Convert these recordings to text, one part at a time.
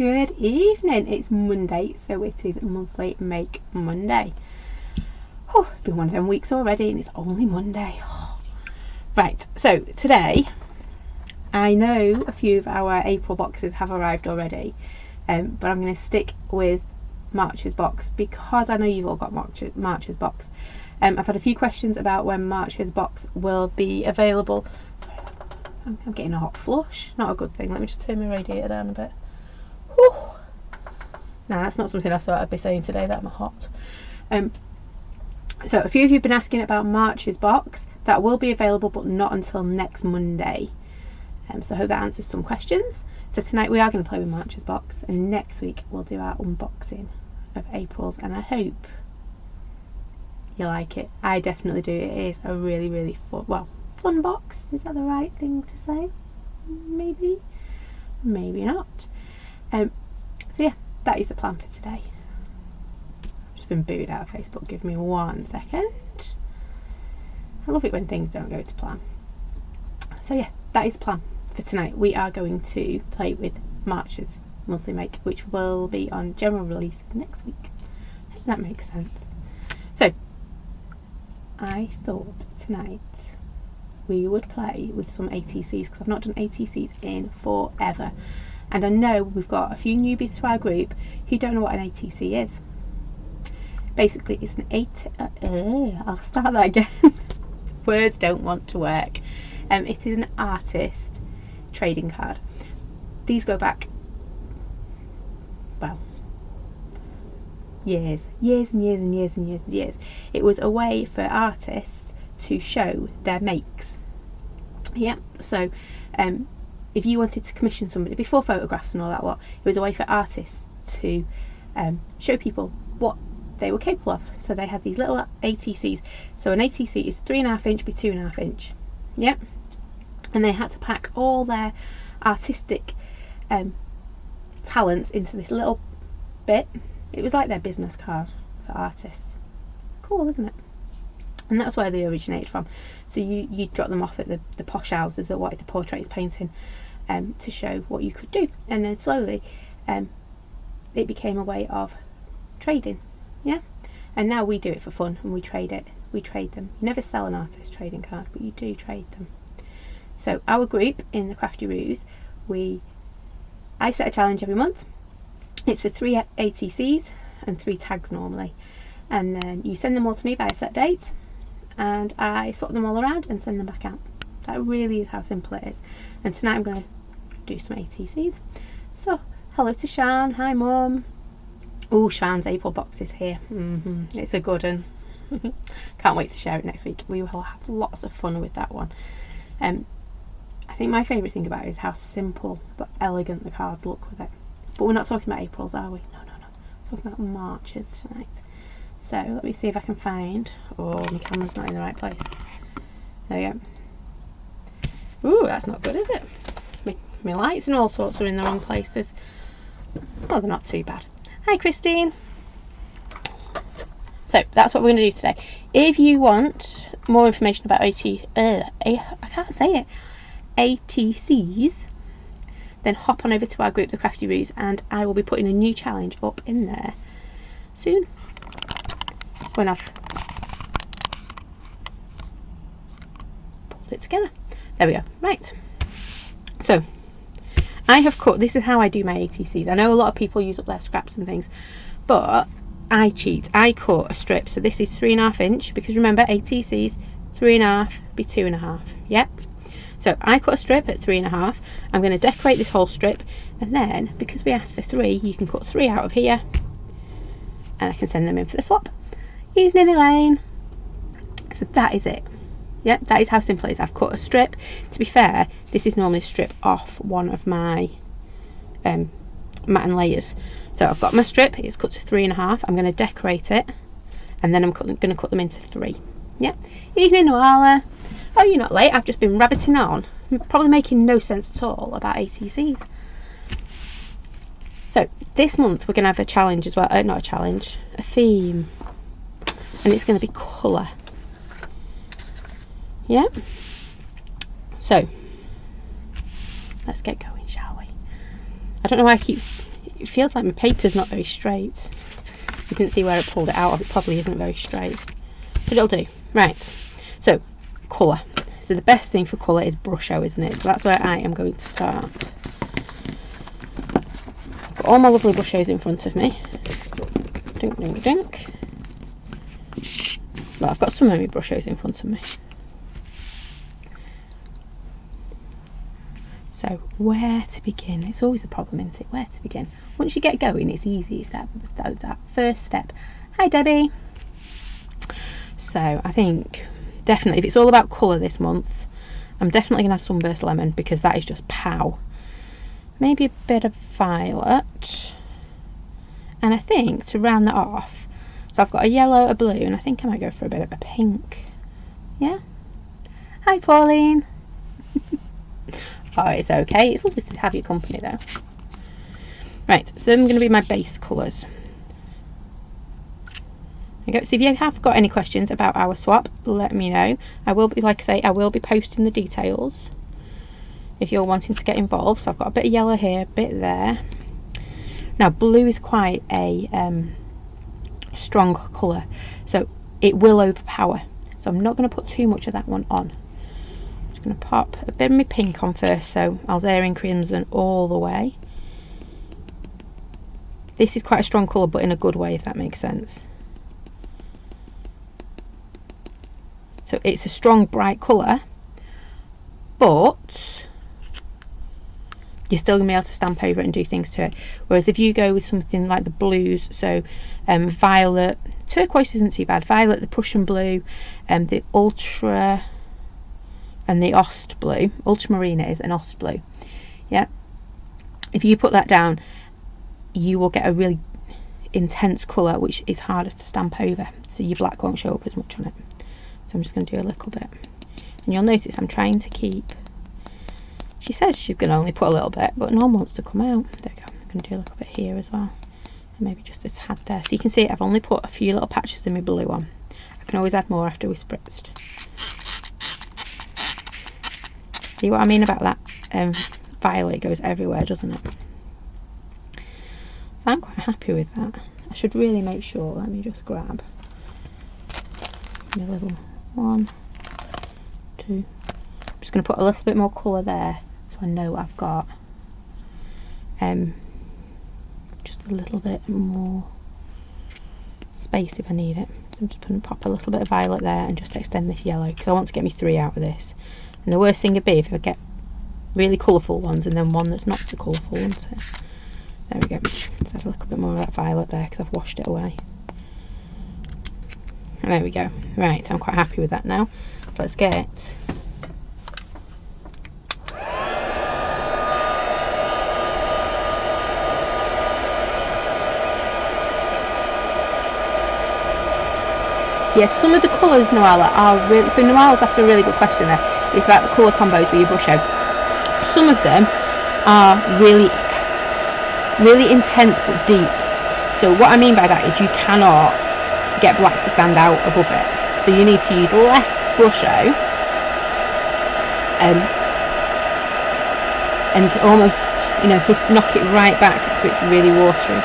Good evening. It's Monday, so it is Monthly Make Monday. Oh, it's been one of them weeks already and it's only Monday. Right, so today I know a few of our April boxes have arrived already, but I'm going to stick with March's box because I know you've all got March's box. I've had a few questions about when March's box will be available. Sorry, I'm getting a hot flush. Not a good thing. Let me just turn my radiator down a bit. Whew. Nah, that's not something I thought I'd be saying today, that I'm hot. So a few of you have been asking about March's box. That will be available, but not until next Monday. So I hope that answers some questions. So tonight we are going to play with March's box, and next week we'll do our unboxing of April's, and I hope you like it. I definitely do. It is a really fun box. Is that the right thing to say? Maybe not. So yeah, that is the plan for today. I've just been booted out of Facebook. Give me 1 second. I love it when things don't go to plan. So yeah, that is the plan for tonight. We are going to play with March's Monthly Make, which will be on general release next week. I think that makes sense. So I thought tonight we would play with some ATCs because I've not done ATCs in forever, and I know we've got a few newbies to our group who don't know what an ATC is. Basically, it's an I'll start that again. Words don't want to work. It is an artist trading card. These go back, well, years and years. It was a way for artists to show their makes. Yeah, so if you wanted to commission somebody before photographs and all that lot, it was a way for artists to show people what they were capable of. So they had these little ATCs. So an ATC is 3.5 inch by 2.5 inch. Yep. And they had to pack all their artistic talents into this little bit. It was like their business card for artists. Cool, isn't it? And that's where they originated from. So you drop them off at the posh houses that wanted to portrait painting to show what you could do. And then slowly it became a way of trading. Yeah, and now we do it for fun and we trade them. You never sell an artist trading card, but you do trade them. So our group in the Crafty Roos, I set a challenge every month. It's for 3 ATCs and 3 tags normally, and then you send them all to me by a set date and I swap them all around and send them back out. That really is how simple it is. And tonight I'm going to do some ATCs. So hello to Shan. Hi Mum. Oh, Shan's April box is here. It's a good one. Can't wait to share it next week. We will have lots of fun with that one. I think my favourite thing about it is how simple but elegant the cards look with it. But we're not talking about April's, are we? No. We're talking about March's tonight. So let me see if I can find... Oh, my camera's not in the right place. There we go. Ooh, that's not good, is it? My lights and all sorts are in the wrong places. Oh, they're not too bad. Hi Christine. So that's what we're going to do today. If you want more information about I can't say it, ATCs, then hop on over to our group, the Crafty Roos, and I will be putting a new challenge up in there soon when I've pulled it together. There we go. Right. So I have cut, this is how I do my ATCs. I know a lot of people use up their scraps and things, but I cheat. I cut a strip. So this is 3.5 inch, because remember ATCs 3.5 by 2.5. Yep. So I cut a strip at 3.5. I'm going to decorate this whole strip, and then because we asked for 3, you can cut 3 out of here, and I can send them in for the swap. Evening Elaine. So that is it. Yep, that is how simple it is. I've cut a strip. To be fair, this is normally a strip off one of my matte and layers. So I've got my strip, it's cut to 3.5. I'm going to decorate it, and then I'm going to cut them into 3. Yep. Evening Noala. Oh, you're not late. I've just been rabbiting on, probably making no sense at all about ATCs. So this month we're going to have a challenge as well. Not a challenge, a theme, and it's going to be colour. Yeah, so let's get going, shall we? I don't know why I keep it feels like my paper's not very straight. You can see where I pulled it out of. It probably isn't very straight, but it'll do. Right, so colour. So the best thing for colour is brusho, isn't it? So that's where I am going to start. I've got all my lovely brushos in front of me. Dink, dink, dink. So I've got some of my brushos in front of me. So where to begin? It's always a problem, isn't it? Where to begin? Once you get going, it's easy. It's that first step. Hi, Debbie. So I think definitely if it's all about colour this month, I'm definitely going to have Sunburst Lemon because that is just pow. Maybe a bit of violet. And I think to round that off, so I've got a yellow, a blue, and I think I might go for a bit of a pink. Yeah? Hi, Pauline. Oh, it's okay. It's lovely to have your company though. Right, so them are going to be my base colours. There you go. So if you have got any questions about our swap, let me know. I will be, like I say, I will be posting the details if you're wanting to get involved. So I've got a bit of yellow here, a bit there. Now blue is quite a strong colour, so it will overpower. So I'm not going to put too much of that one on. Going to pop a bit of my pink on first, so Alzarian Crimson all the way. This is quite a strong colour, but in a good way, if that makes sense. So it's a strong, bright colour, but you're still going to be able to stamp over it and do things to it. Whereas if you go with something like the blues, so violet, turquoise isn't too bad, violet, the Prussian blue, the ultra... and the Ost blue, ultramarine it is, an Ost blue, yeah. If you put that down, you will get a really intense colour, which is harder to stamp over, so your black won't show up as much on it. So I'm just going to do a little bit, and you'll notice I'm trying to keep. She says she's going to only put a little bit, but none wants to come out. There we go. I'm going to do a little bit here as well, and maybe just a tad there. So you can see I've only put a few little patches of my blue on. I can always add more after we spritzed. See what I mean about that violet? Goes everywhere, doesn't it? So I'm quite happy with that. I should really make sure. Let me just grab my little 1, 2. I'm just going to put a little bit more colour there, so I know I've got just a little bit more space if I need it. So I'm just going to pop a little bit of violet there and just extend this yellow because I want to get me 3 out of this. And the worst thing would be if I get really colourful ones and then one that's not so colourful, isn't it? There we go. Let's add a little bit more of that violet there because I've washed it away. And there we go. Right, so I'm quite happy with that now. So let's get it. Yes, some of the colours, Noella, are really... So Noella's asked a really good question there. It's about the colour combos with your brusho. Some of them are really intense but deep. So what I mean by that is you cannot get black to stand out above it. So you need to use less brusho and almost, you know, knock it right back so it's really watery.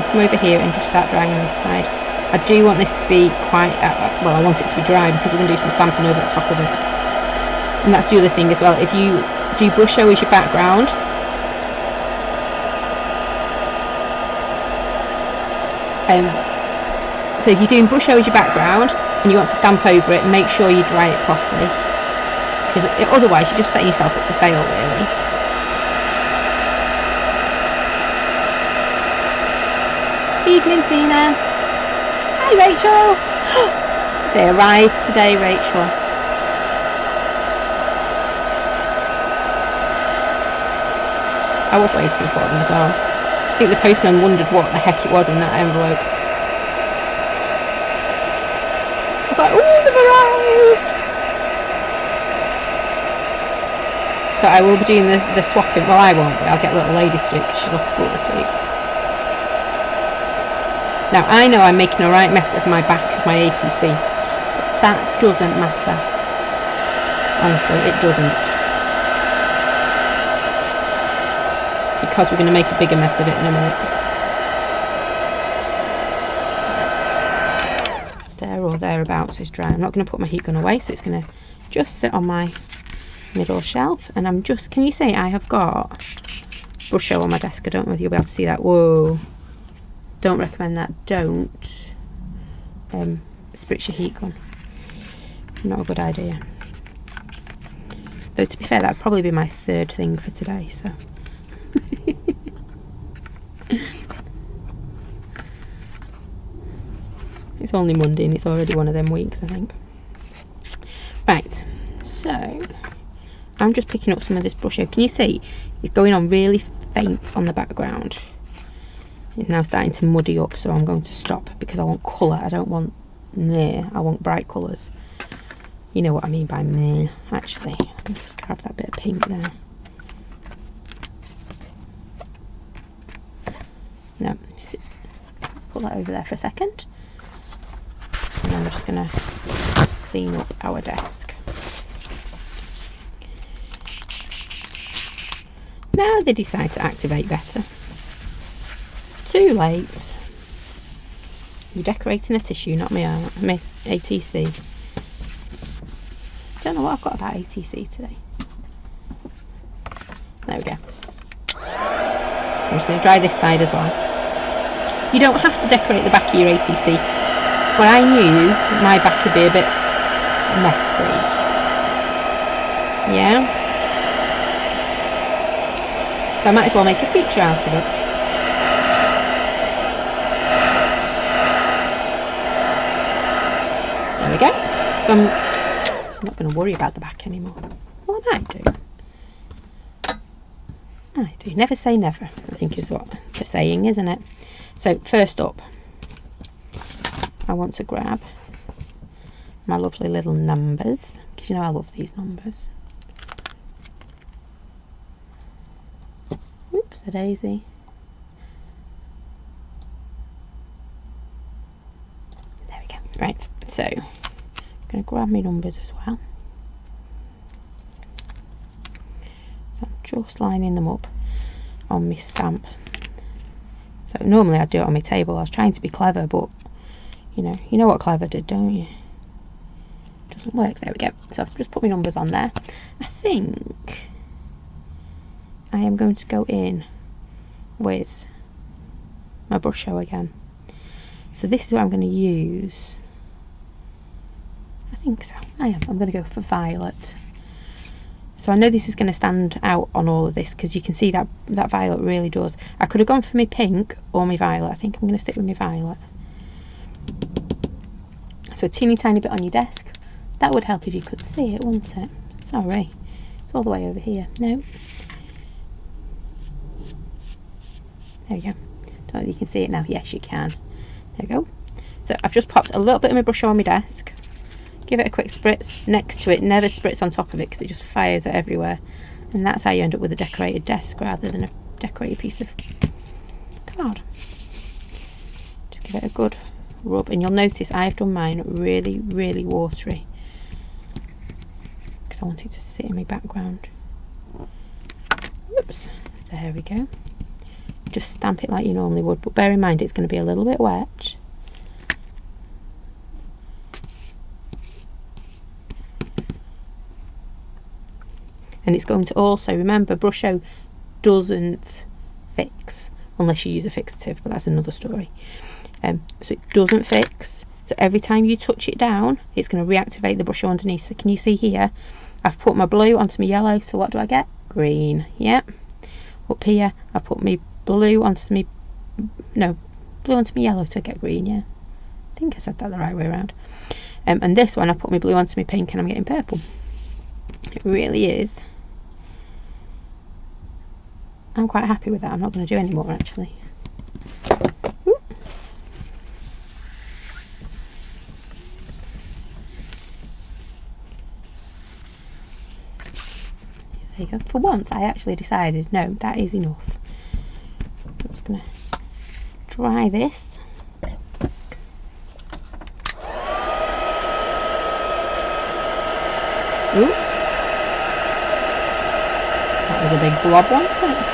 Come over here and just start drying on this side. I do want this to be quite, well, I want it to be dry because we're going to do some stamping over the top of it. And that's the other thing as well. If you do brusho as your background, so if you're doing brusho as your background and you want to stamp over it, make sure you dry it properly, because otherwise you're just setting yourself up to fail, really. Evening, Tina. Hi, Rachel. They arrived today, Rachel. I was waiting for them as well. I think the postman wondered what the heck it was in that envelope. I was like, oh, they've arrived. So I will be doing the swapping. Well, I won't, but I'll get little lady to do it because she's off school this week. Now, I know I'm making a right mess of my back of my ATC, but that doesn't matter. Honestly, it doesn't. because we're going to make a bigger mess of it in a minute. There or thereabouts is dry. I'm not going to put my heat gun away, so it's going to just sit on my middle shelf. And I'm just, can you see I have got brush show on my desk? I don't know whether you'll be able to see that. Whoa, don't recommend that. Don't spritz your heat gun, not a good idea. Though to be fair, that'd probably be my third thing for today, so it's only Monday and it's already one of them weeks, I think. Right, so I'm just picking up some of this brush here. Can you see it's going on really faint on the background? It's now starting to muddy up, so I'm going to stop because I want colour. I don't want meh, I want bright colours. You know what I mean by meh. Actually, let me just grab that bit of pink there. No, put that over there for a second. And then we're just going to clean up our desk. Now they decide to activate better. Too late. You're decorating a tissue, not my ATC. Don't know what I've got about ATC today. There we go. I'm just going to dry this side as well. You don't have to decorate the back of your ATC. But I knew my back would be a bit messy. Yeah? So I might as well make a feature out of it. There we go. So I'm not going to worry about the back anymore. Well, I might do. I do. Never say never, I think is what the saying, isn't it? So first up, I want to grab my lovely little numbers, because you know I love these numbers. Oops, a daisy. There we go. Right, so I'm going to grab my numbers as well. So I'm just lining them up on my stamp. So normally I'd do it on my table. I was trying to be clever, but you know what clever did, don't you? Doesn't work. There we go. So I've just put my numbers on there. I think I am going to go in with my brush show again. So this is what I'm going to use. I think so. I am. I'm going to go for violet. So I know this is going to stand out on all of this because you can see that violet really does. I could have gone for my pink or my violet. I think I'm going to stick with my violet. So a teeny tiny bit on your desk. That would help if you could see it, wouldn't it? Sorry. It's all the way over here. No. There we go. Don't know if you can see it now. Yes, you can. There we go. So I've just popped a little bit of my brush on my desk. Give it a quick spritz next to it. Never spritz on top of it because it just fires it everywhere. And that's how you end up with a decorated desk rather than a decorated piece of card. Just give it a good rub. And you'll notice I've done mine really, really watery because I want it to sit in my background. Whoops. There we go. Just stamp it like you normally would. But bear in mind it's going to be a little bit wet. And it's going to also, remember, brush show doesn't fix unless you use a fixative, but that's another story. So it doesn't fix. So every time you touch it down, it's going to reactivate the brush show underneath. So can you see here? I've put my blue onto my yellow. So what do I get? Green. Yep. Up here, I put my blue onto my blue onto my yellow to get green. Yeah, I think I said that the right way around. And this one, I put my blue onto my pink, and I'm getting purple. It really is. I'm quite happy with that. I'm not going to do any more actually. Ooh. There you go. For once I actually decided, no, that is enough. I'm just going to dry this. Ooh. That was a big blob one, wasn't it?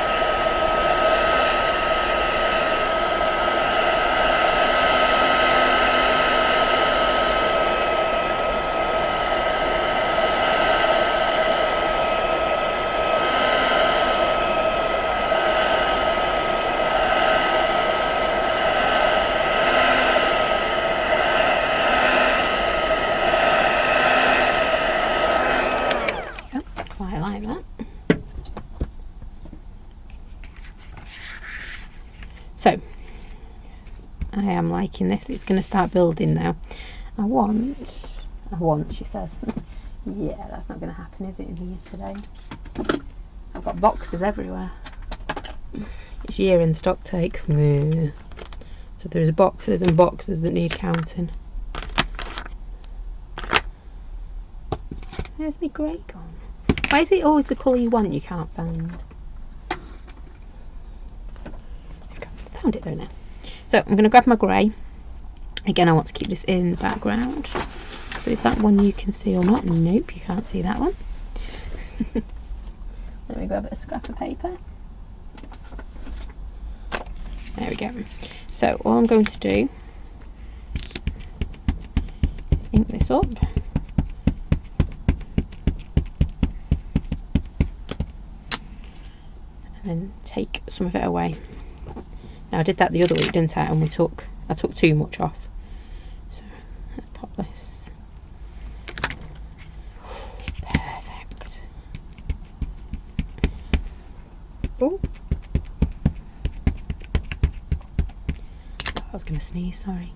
I am liking this. It's going to start building now. I want, she says. Yeah, that's not going to happen, is it, in here today? I've got boxes everywhere. It's year-end stock take. So there's boxes and boxes that need counting. Where's my grey gone? Why is it always the colour you want you can't find? Found it though now. So I'm going to grab my grey. Again, I want to keep this in the background. So is that one you can see or not? Nope, you can't see that one. Let me grab a scrap of paper. There we go. So all I'm going to do is ink this up. And then take some of it away. Now I did that the other week, didn't I? And I took too much off. So let's pop this. Perfect. Oh, I was going to sneeze, sorry.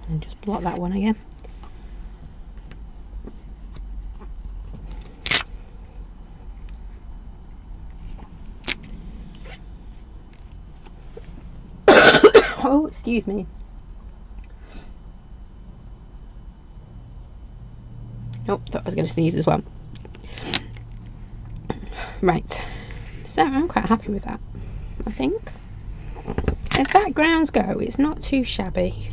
And just blot that one again. Oh, excuse me. Nope, thought I was going to sneeze as well. Right, so I'm quite happy with that, I think. As backgrounds go, it's not too shabby.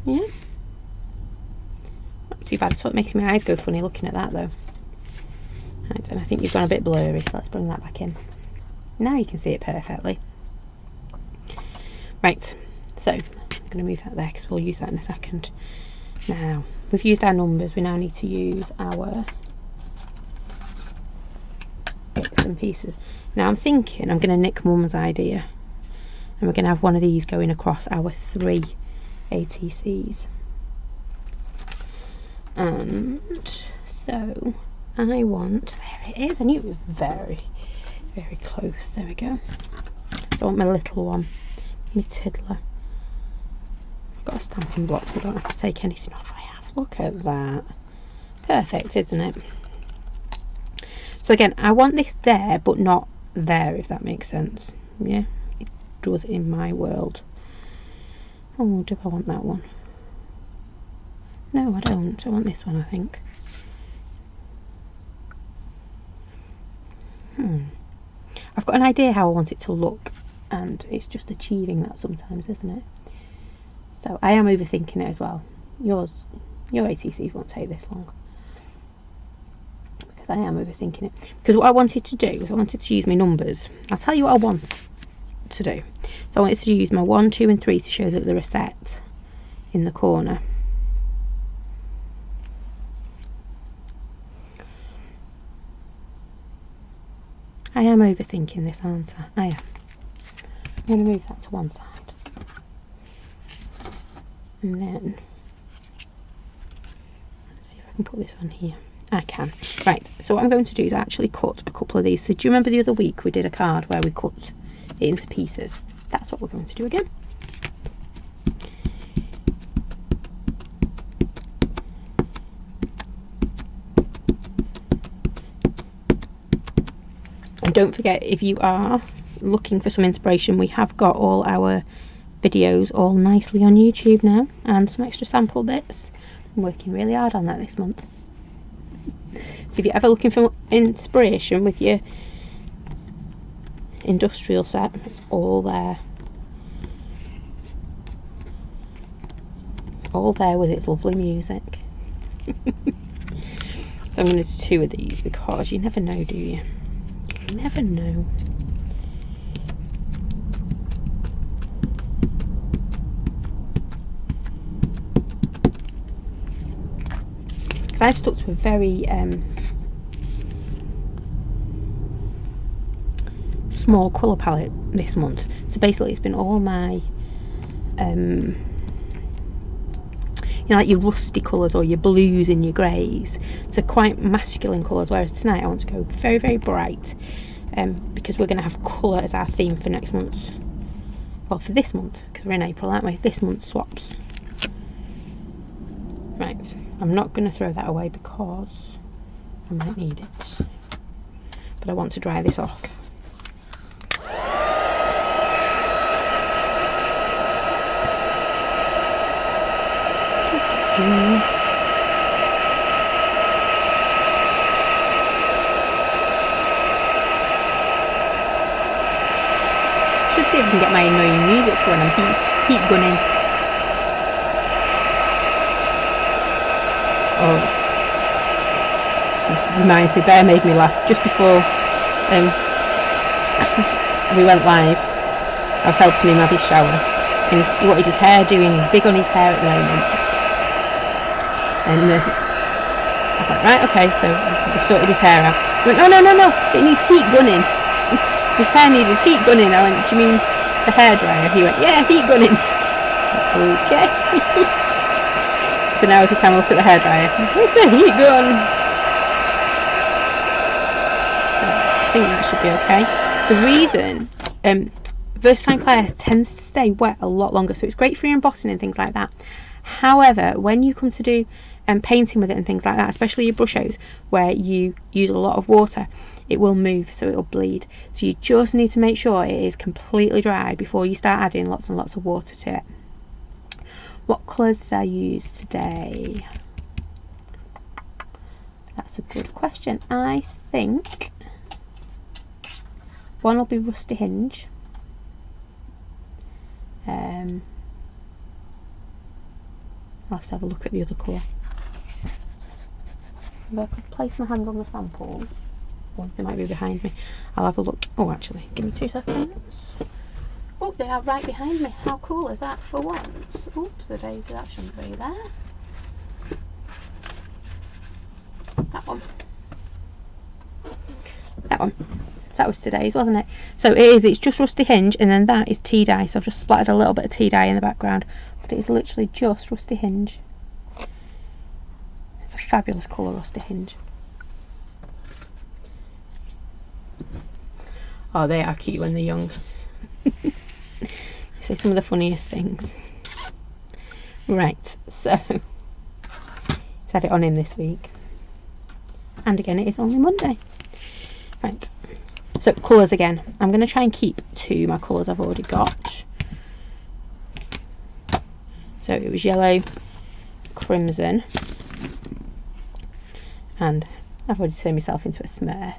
Yeah, not too bad. It's what makes my eyes go funny looking at that though. Right, and I think you've gone a bit blurry, so let's bring that back in. Now you can see it perfectly. Right, so I'm going to move that there because we'll use that in a second. Now, we've used our numbers, we now need to use our bits and pieces. Now I'm thinking I'm going to nick Mum's idea and we're going to have one of these going across our 3 ATCs. And so I want, there it is, I knew it was very, very close. There we go. So I want my little one. My tiddler. I've got a stamping block so I don't have to take anything off. I have. Look at that. Perfect, isn't it? So again, I want this there but not there, if that makes sense. Yeah, it does in my world. Oh, do I want that one? No, I don't. I want this one, I think. I've got an idea how I want it to look. And it's just achieving that sometimes, isn't it? So I am overthinking it as well. Your ATCs won't take this long. Because I am overthinking it. Because what I wanted to do is I wanted to use my numbers. I'll tell you what I want to do. So I wanted to use my 1, 2 and 3 to show that they're a set in the corner. I am overthinking this, aren't I? I am. I'm going to move that to one side. And then, let's see if I can put this on here. I can. Right, so what I'm going to do is actually cut a couple of these. So do you remember the other week we did a card where we cut it into pieces? That's what we're going to do again. And don't forget, if you are looking for some inspiration, we have got all our videos all nicely on YouTube now and some extra sample bits. I'm working really hard on that this month. So if you're ever looking for inspiration with your industrial set, it's all there. All there with its lovely music. So I'm going to do 2 of these because you never know, do you? You never know. I've stuck to a very small colour palette this month. So basically it's been all my like your rusty colours or your blues and your greys, so quite masculine colours, whereas tonight I want to go very, very bright, because we're going to have colour as our theme for next month, well, for this month, because we're in April, aren't we? This month swaps. Right, I'm not going to throw that away because I might need it, but I want to dry this off. Should see if I can get my annoying music for when I'm heat gunning. Oh, it reminds me, Bear made me laugh just before we went live. I was helping him have his shower, and he wanted his hair doing. He's big on his hair at the moment. And I was like, right, okay, so we sorted his hair out. He went, no, it needs heat gunning. His hair needed heat gunning. I went, do you mean the hairdryer? He went, yeah, heat gunning. Okay. So now every time I look at the hairdryer, it's a heat gun. I think that should be okay. The reason, Versatile Clay tends to stay wet a lot longer, so it's great for your embossing and things like that. However, when you come to do painting with it and things like that, especially your brush outs where you use a lot of water, it will move, so it will bleed. So you just need to make sure it is completely dry before you start adding lots and lots of water to it. What colours did I use today? That's a good question. I think one will be Rusty Hinge. I'll have to have a look at the other colour. If I could place my hand on the samples, or they might be behind me, I'll have a look. Oh, actually, give me 2 seconds. Oh, they are right behind me. How cool is that for once? Oops, the daisy, that shouldn't be there. That one. That one. That was today's, wasn't it? So it's just Rusty Hinge, and then that is tea dye. So I've just splattered a little bit of tea dye in the background, but it is literally just Rusty Hinge. It's a fabulous colour, Rusty Hinge. Oh, they are cute when they're young. You say some of the funniest things. Right, so he's had it on him this week, and again it is only Monday. Right, so colours again. I'm going to try and keep to my colours I've already got. So it was yellow, crimson, and I've already turned myself into a smurf.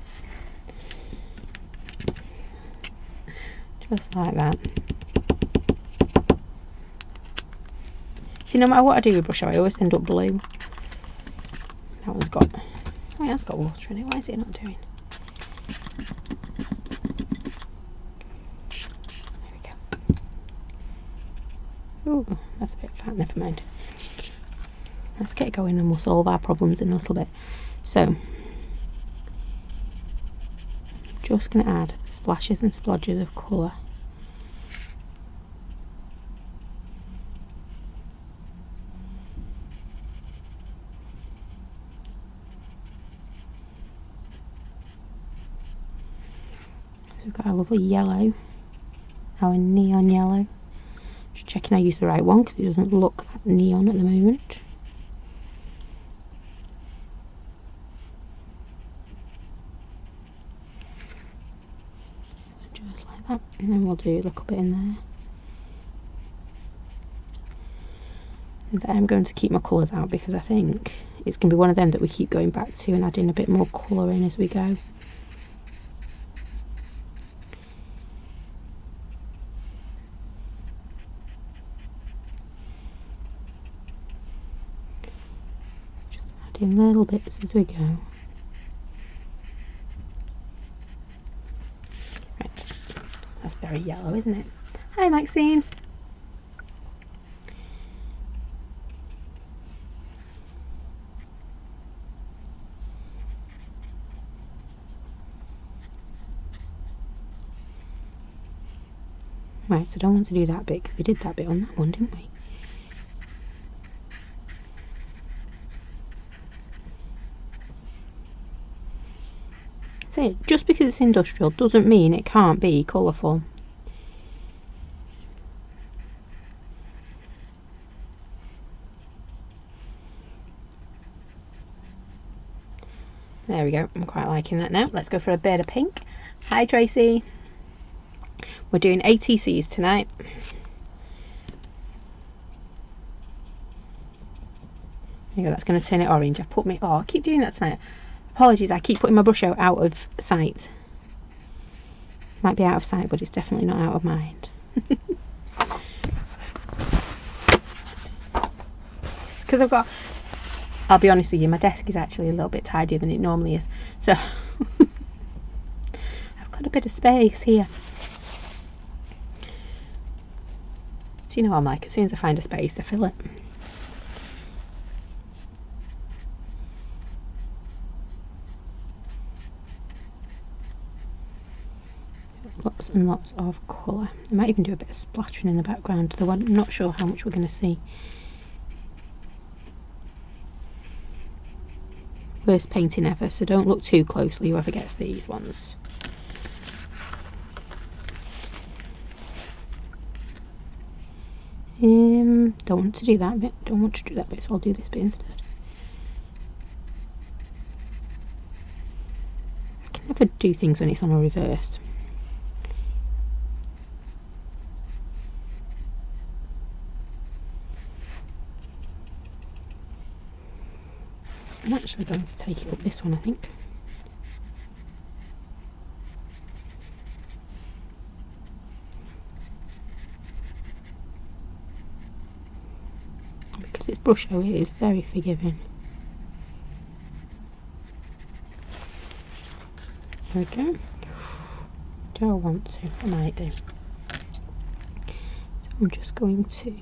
Just like that. See, no matter what I do with brush, I always end up blue. That one's got, oh, it has got water in it. Why is it not doing? There we go. Ooh, that's a bit fat, never mind. Let's get going and we'll solve our problems in a little bit. So, just going to add splashes and splodges of colour. So we've got our lovely yellow, our neon yellow. Just checking I use the right one because it doesn't look that neon at the moment. Just like that, and then we'll do a little bit in there. And I'm going to keep my colours out because I think it's going to be one of them that we keep going back to and adding a bit more colour in as we go. Just adding little bits as we go. Right, that's very yellow, isn't it? Hi Maxine! Right, so I don't want to do that bit because we did that bit on that one, didn't we? So just because it's industrial doesn't mean it can't be colourful. There we go, I'm quite liking that now. Let's go for a bit of pink. Hi Tracy. We're doing ATCs tonight. There you go, that's going to turn it orange. I've put me, oh, I keep doing that tonight. Apologies, I keep putting my brush out of sight. Might be out of sight, but it's definitely not out of mind. Because I've got, I'll be honest with you, my desk is actually a little bit tidier than it normally is. So I've got a bit of space here. So you know what I'm like, as soon as I find a space, I fill it. Lots and lots of colour. I might even do a bit of splattering in the background, though I'm not sure how much we're going to see. Worst painting ever, so don't look too closely, whoever gets these ones. Don't want to do that bit, don't want to do that bit, so I'll do this bit instead. I can never do things when it's on a reverse. I'm actually going to take it up this one, I think. Because it's brush out, it is very forgiving. There we go. Do I want to? I might do. So I'm just going to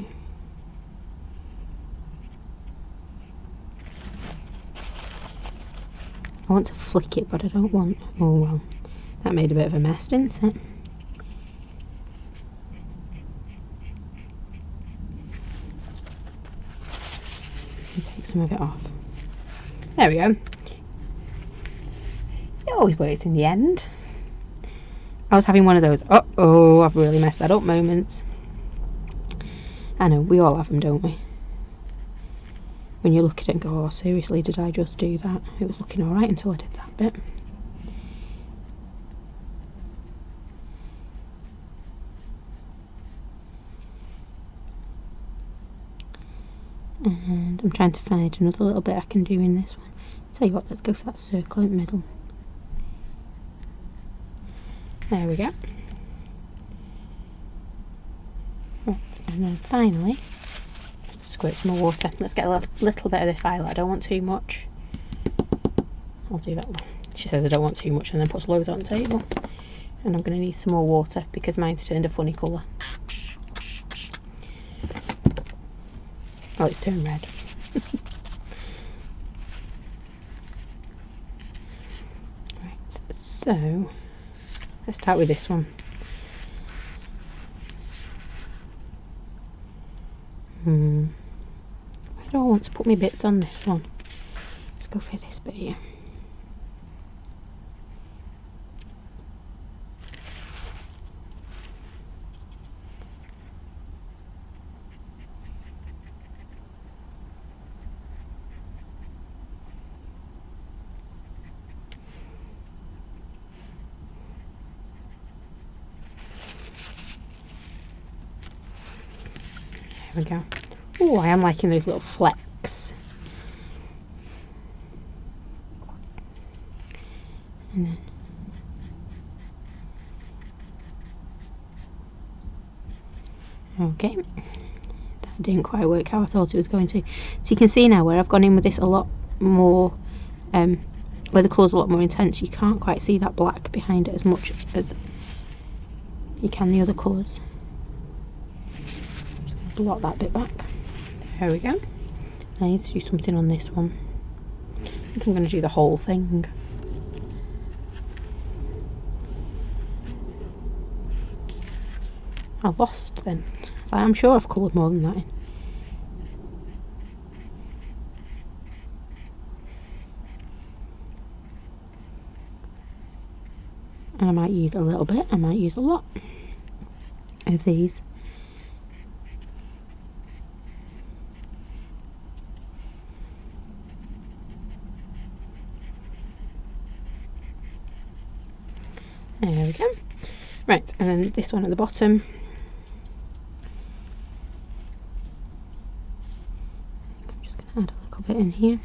I want to flick it, but I don't want, oh well, that made a bit of a mess, didn't it? Take some of it off. There we go. It always works in the end. I was having one of those, uh-oh, I've really messed that up moments. I know, we all have them, don't we? When you look at it and go, oh, seriously, did I just do that? It was looking alright until I did that bit. And I'm trying to find another little bit I can do in this one. Tell you what, let's go for that circle in the middle. There we go. Right, and then finally, squirt some more water. Let's get a little bit of this violet. I don't want too much. I'll do that one. She says I don't want too much and then puts loads on the table. And I'm going to need some more water because mine's turned a funny colour. Oh, it's turned red. Right, so let's start with this one. Where do I want to put my bits on this one? Let's go for this bit here. There we go. Oh, I am liking those little flecks. And then okay, that didn't quite work how I thought it was going to. So you can see now where I've gone in with this a lot more, where the colour's a lot more intense, you can't quite see that black behind it as much as you can the other colours. Blot that bit back. There we go. I need to do something on this one. I think I'm going to do the whole thing. I lost then. So I'm sure I've coloured more than that in. And I might use a little bit, I might use a lot of these. There we go. Right, and then this one at the bottom. I'm just going to add a little bit in here.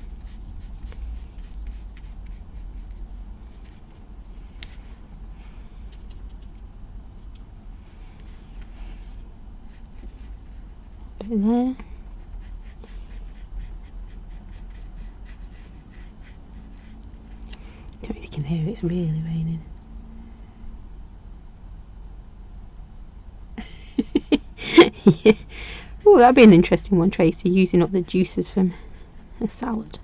A bit there. Don't know if you can hear it, it's really raining. Yeah. Oh, that'd be an interesting one, Tracy, using up the juices from a salad.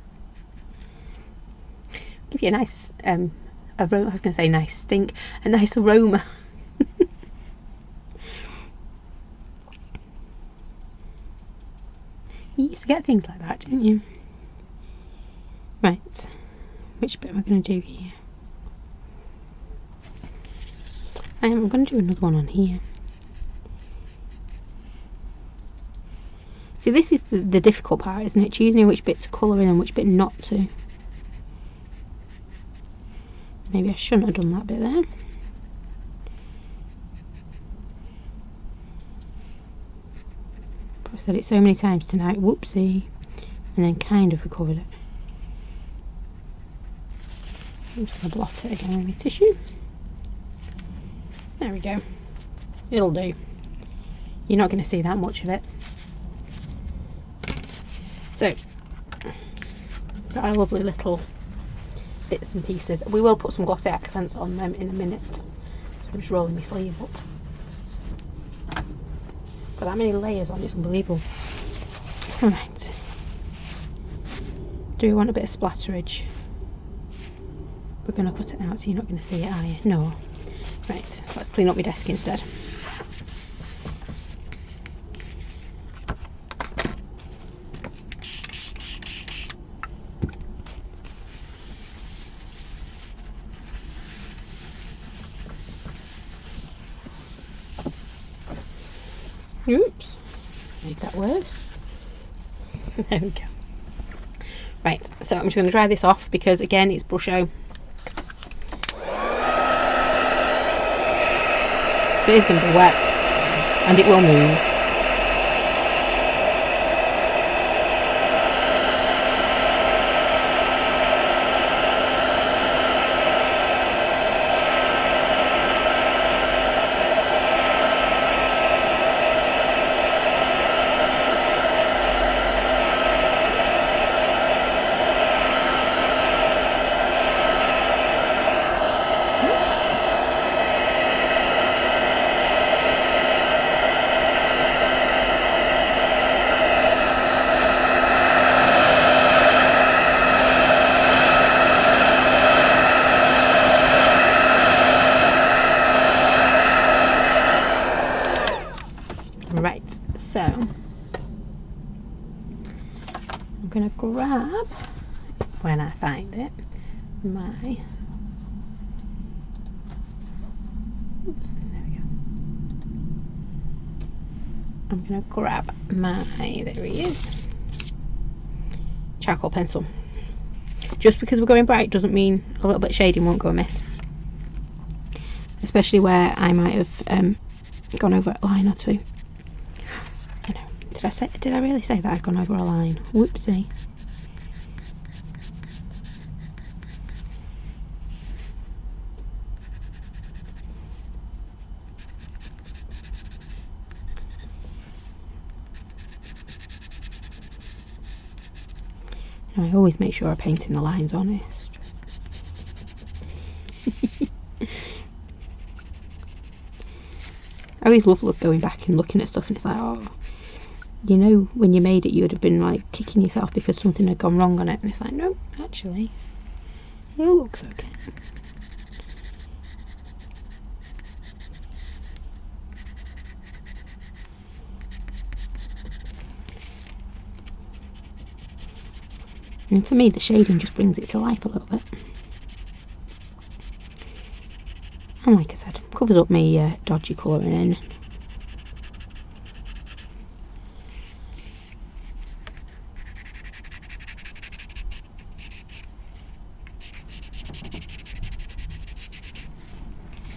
Give you a nice aroma. I was going to say nice stink, a nice aroma. You used to get things like that, didn't you? Right, which bit am I going to do here? I'm going to do another one on here. See, this is the difficult part, isn't it? Choosing which bit to colour in and which bit not to. Maybe I shouldn't have done that bit there. But I've said it so many times tonight, whoopsie, and then kind of recovered it. I'm just going to blot it again with my tissue. There we go. It'll do. You're not going to see that much of it. So, got our lovely little bits and pieces. We will put some glossy accents on them in a minute. So I'm just rolling my sleeve up. Got that many layers on, it's unbelievable. Alright. Do we want a bit of splatterage? We're going to cut it out so you're not going to see it, are you? No. Right, let's clean up my desk instead. Oops, made that worse. There we go. Right, so I'm just going to dry this off because again it's brusho. So it is going to be wet and it will move. Right, so I'm going to grab, when I find it, my, oops, there we go. I'm going to grab my, there he is, charcoal pencil. Just because we're going bright doesn't mean a little bit of shading won't go amiss. Especially where I might have gone over a line or two. Did I really say that I've gone over a line? Whoopsie. I always make sure I paint in the lines honest. I always love going back and looking at stuff and it's like, oh, you know, when you made it you would have been like kicking yourself because something had gone wrong on it, and it's like, no, actually it looks okay. And for me, the shading just brings it to life a little bit. And like I said, covers up my dodgy colouring in.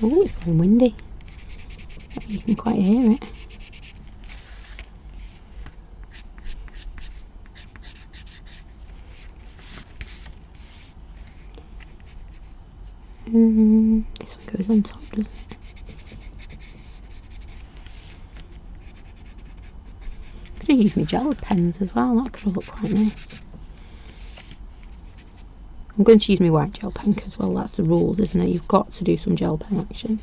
Oh, it's going windy. You can quite hear it. This one goes on top, doesn't it? Could have used my gel pens as well, that could have looked quite nice. I'm going to use my white gel pen as well, that's the rules, isn't it? You've got to do some gel pen action.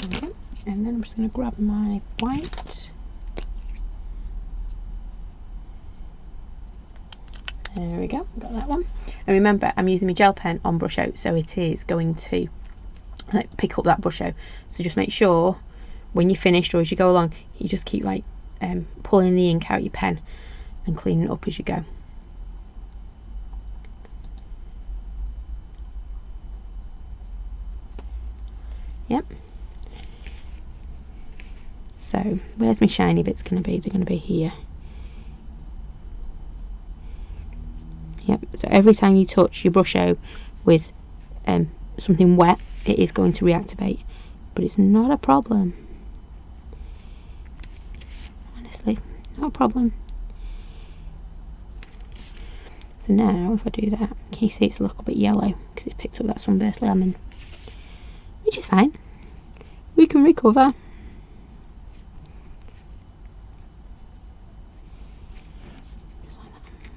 Okay, and then I'm just going to grab my white. There we go, got that one. And remember, I'm using my gel pen on brush out, so it is going to like pick up that brush out. So just make sure when you're finished or as you go along, you just keep like pulling the ink out your pen and cleaning it up as you go. Yep. So where's my shiny bits going to be? They're going to be here. Yep, so every time you touch your brush out with something wet, it is going to reactivate, but it's not a problem. Honestly, not a problem. So now, if I do that, can you see it's a little bit yellow because it's picked up that sunburst lemon, which is fine. We can recover.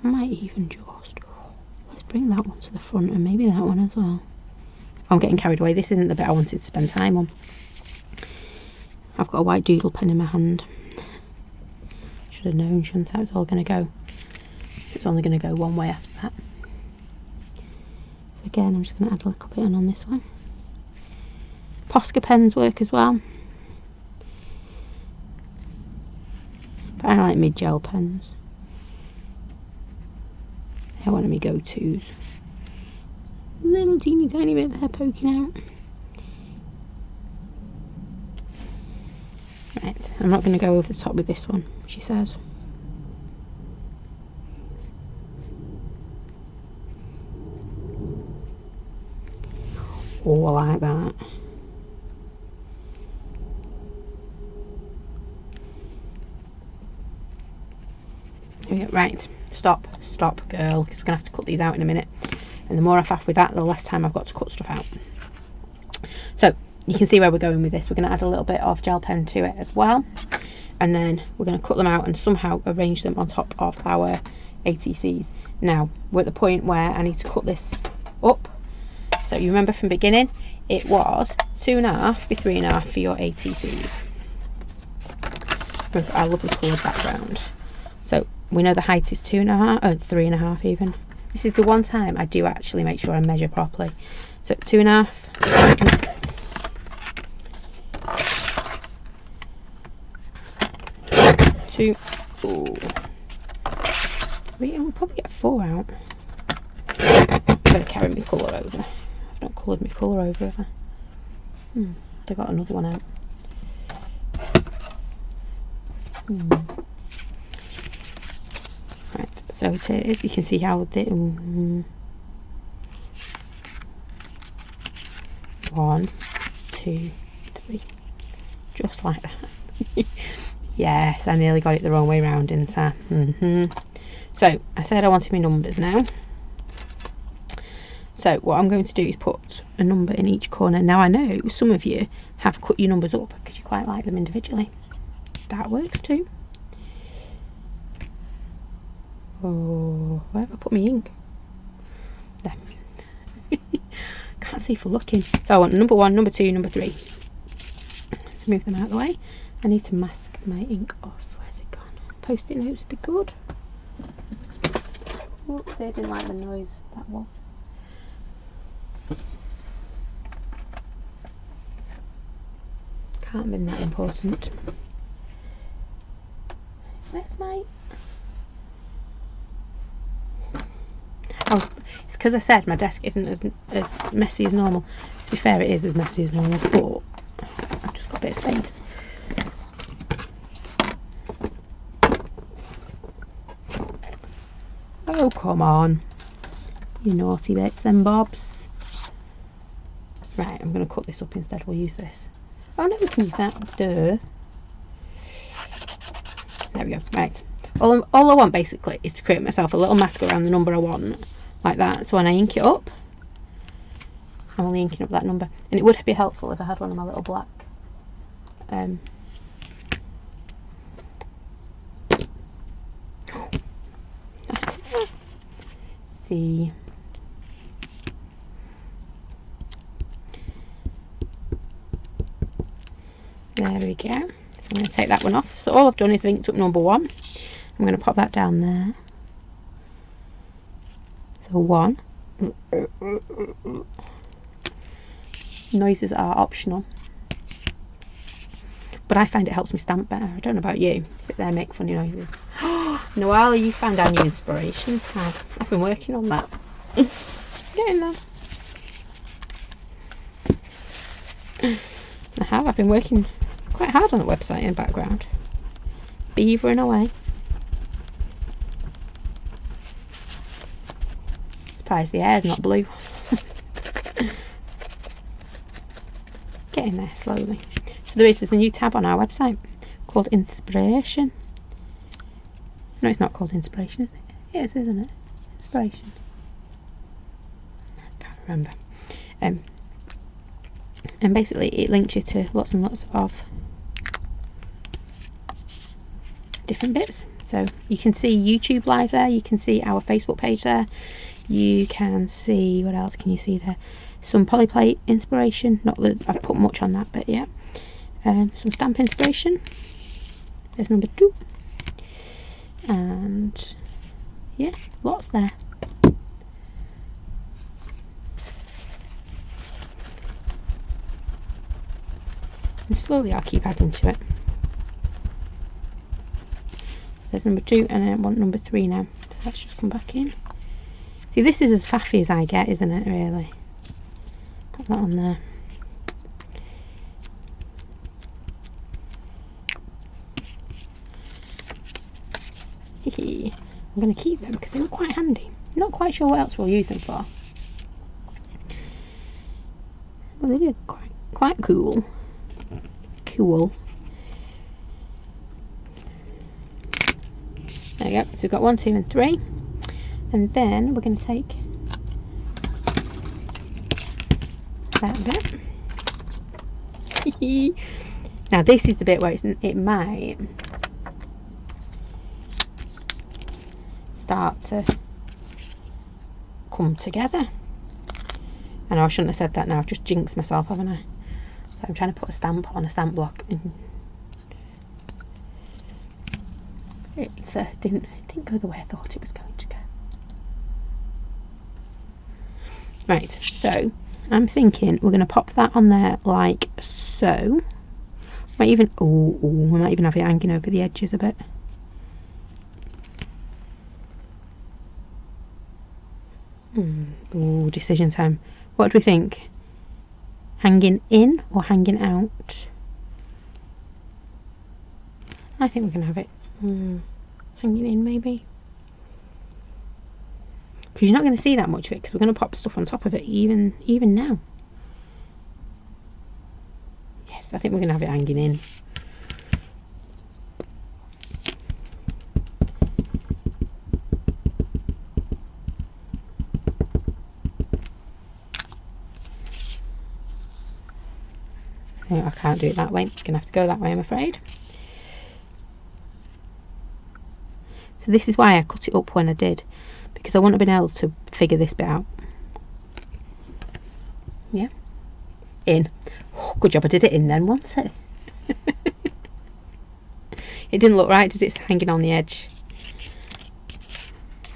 I might even just let's bring that one to the front and maybe that one as well. I'm getting carried away. This isn't the bit I wanted to spend time on. I've got a white doodle pen in my hand. Should have known, shouldn't I? It's all going to go. It's only going to go one way after that. So again, I'm just going to add a little bit on this one. Posca pens work as well, but I like mid gel pens. They're one of my go-tos. Little teeny tiny bit there poking out. Right, I'm not going to go over the top with this one, she says. Oh, I like that. Right, stop girl, because we're going to have to cut these out in a minute, and the more I faff with that, the less time I've got to cut stuff out. So you can see where we're going with this. We're going to add a little bit of gel pen to it as well, and then we're going to cut them out and somehow arrange them on top of our ATCs. Now we're at the point where I need to cut this up. So you remember from the beginning, it was 2.5 by 3.5 for your ATCs. I love the coloured background. So we know the height is 2.5, or 3.5 even. This is the one time I do actually make sure I measure properly. So 2.5. 2. Ooh. We'll probably get 4 out. I'm going to carry my colour over. I've not coloured my colour over, have I? I got another one out. Right, so it is. You can see how the 1, 2, 3, just like that. Yes, I nearly got it the wrong way round, didn't I? So I said I wanted my numbers now. So what I'm going to do is put a number in each corner. Now I know some of you have cut your numbers up because you quite like them individually. That works too. Oh, where have I put my ink? There. Can't see for looking. So I want number 1, number 2, number 3. Let's move them out of the way. I need to mask my ink off. Where's it gone? Post-it notes would be good. Oops, I didn't like the noise that was. Can't have been that important. Where's my... Oh, it's because I said my desk isn't as messy as normal. To be fair, it is as messy as normal, but I've just got a bit of space. Oh, come on, you naughty bits and bobs. Right, I'm going to cut this up instead. We'll use this. Oh no, we can use that. Duh. There we go. Right. All I want basically is to create myself a little mask around the number I want, like that. So when I ink it up, I'm only inking up that number. And it would be helpful if I had one of my little black see. There we go. So I'm going to take that one off. So all I've done is inked up number 1. I'm going to pop that down there. So 1. Noises are optional, but I find it helps me stamp better. I don't know about you. Sit there and make funny noises. Noelle, you found our new inspiration tab. I've been working on that. Getting there. I have. I've been working quite hard on the website in the background. Beavering away. Surprised the air's not blue. Getting there slowly. So there's a new tab on our website called Inspiration. No, it's not called Inspiration, is it? It is, isn't it? Inspiration. I can't remember. And basically it links you to lots and lots of different bits. So you can see YouTube live there, you can see our Facebook page there, you can see, what else can you see there? Some polyplate inspiration, not that I've put much on that, but yeah. Some stamp inspiration. There's number 2. And yeah, lots there. And slowly I'll keep adding to it. So there's number 2, and I want number 3 now. So let's just come back in. See, this is as faffy as I get, isn't it, really? Put that on there. I'm going to keep them because they were quite handy. Not quite sure what else we'll use them for. Well, they did quite cool. Cool. There we go. So we've got 1, 2 and 3. And then we're going to take that bit. Now this is the bit where it might start to come together. I know I shouldn't have said that now. I've just jinxed myself, haven't I? So I'm trying to put a stamp on a stamp block, and it didn't go the way I thought it was going to go. Right, so I'm thinking we're going to pop that on there like so. Might even we might even have it hanging over the edges a bit. Ooh, decision time. What do we think? Hanging in or hanging out? I think we're going to have it hanging in, maybe. Because you're not going to see that much of it, because we're going to pop stuff on top of it even now. Yes, I think we're going to have it hanging in. I can't do it that way. I'm going to have to go that way, I'm afraid. So this is why I cut it up when I did, because I wouldn't have been able to figure this bit out. Yeah. In. Oh, good job I did it in then, wasn't it? It didn't look right, did it? It's hanging on the edge.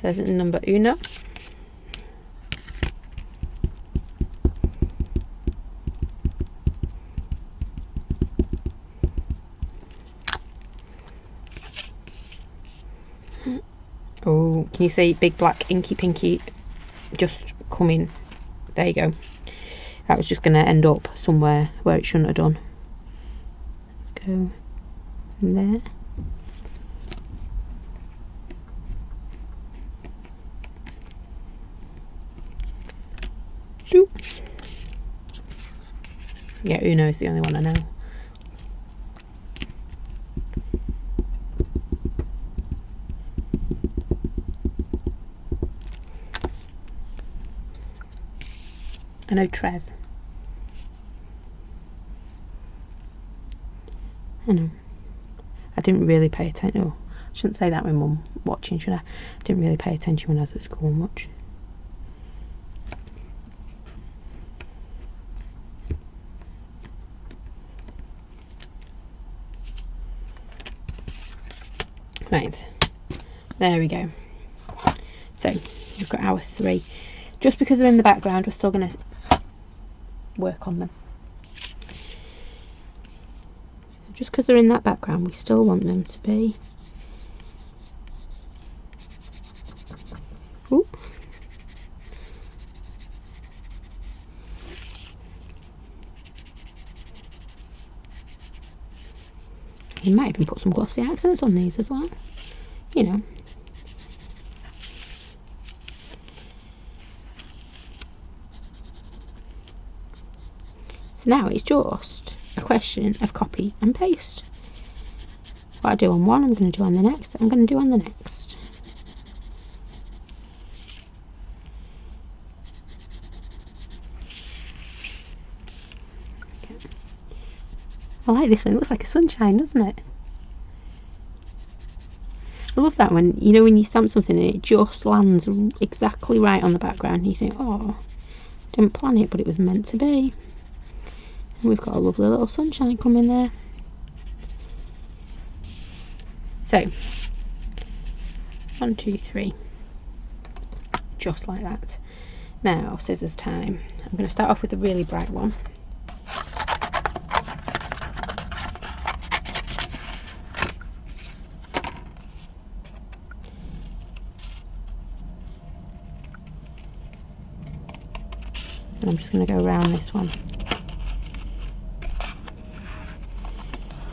There's number 1. Oh, can you see big black inky pinky just coming? There you go. That was just going to end up somewhere where it shouldn't have done. Let's go in there. Shoot. Yeah, Uno's the only one I know. I know Trez. I know. I didn't really pay attention. Oh, I shouldn't say that when Mum watching, should I? I didn't really pay attention when I was at school much. Right, there we go. So we've got our 3. Just because they're in the background, we're still going to work on them. So just because they're in that background, we still want them to be. Ooh. You might even put some glossy accents on these as well, you know. So now it's just a question of copy and paste. What I do on one, I'm going to do on the next, I'm going to do on the next. Okay. I like this one, it looks like a sunshine, doesn't it? I love that when, you know, when you stamp something and it just lands exactly right on the background and you think, oh, didn't plan it, but it was meant to be. And we've got a lovely little sunshine coming there. So, 1, 2, 3. Just like that. Now, scissors time. I'm going to start off with a really bright one. And I'm just going to go around this one.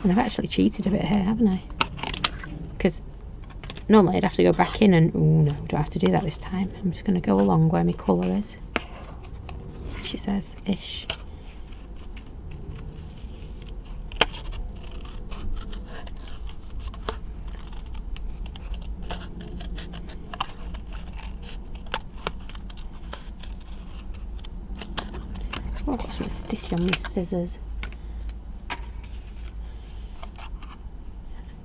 And I've actually cheated a bit here, haven't I? Because normally I'd have to go back in and... oh no, do I have to do that this time? I'm just going to go along where my colour is. She says, ish. Oh, I've got something sticky on these scissors.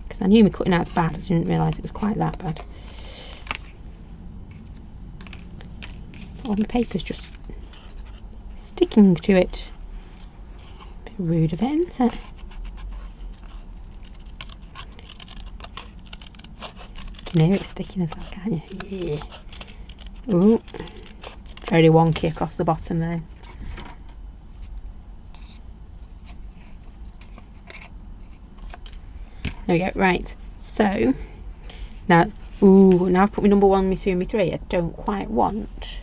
Because I knew my cutting out's bad, I didn't realise it was quite that bad. All my paper's just sticking to it. A bit rude of it, isn't it? You can hear it sticking as well, can't you? Yeah. Ooh. Very wonky across the bottom then. There we go, right, so now, now I've put my number 1, my 2 and my 3. I don't quite want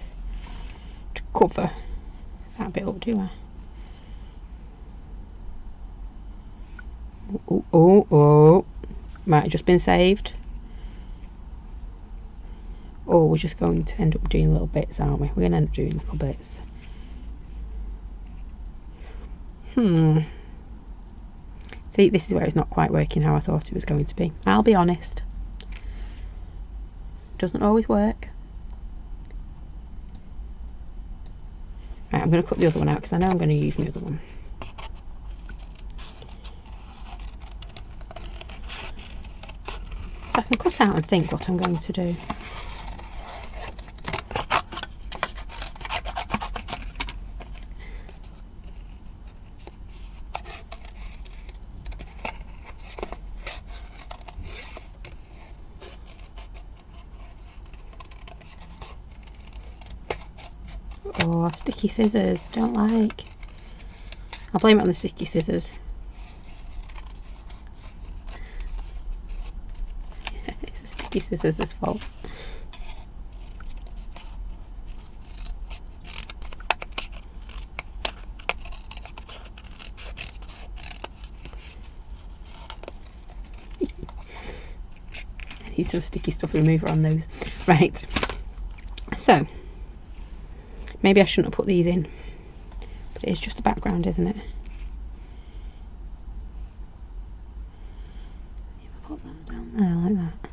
to cover that bit up, do I? Oh, might have just been saved. Or we're just going to end up doing little bits, aren't we? We're going to end up doing little bits. See, this is where it's not quite working how I thought it was going to be. I'll be honest. Doesn't always work. Right, I'm going to cut the other one out because I know I'm going to use my other one. I can cut out and think what I'm going to do. Oh, sticky scissors, don't like. I'll blame it on the sticky scissors. It's the sticky scissors' fault. need some sticky stuff remover on those. Right, so maybe I shouldn't have put these in, but it's just a background, isn't it? Put that down there like that.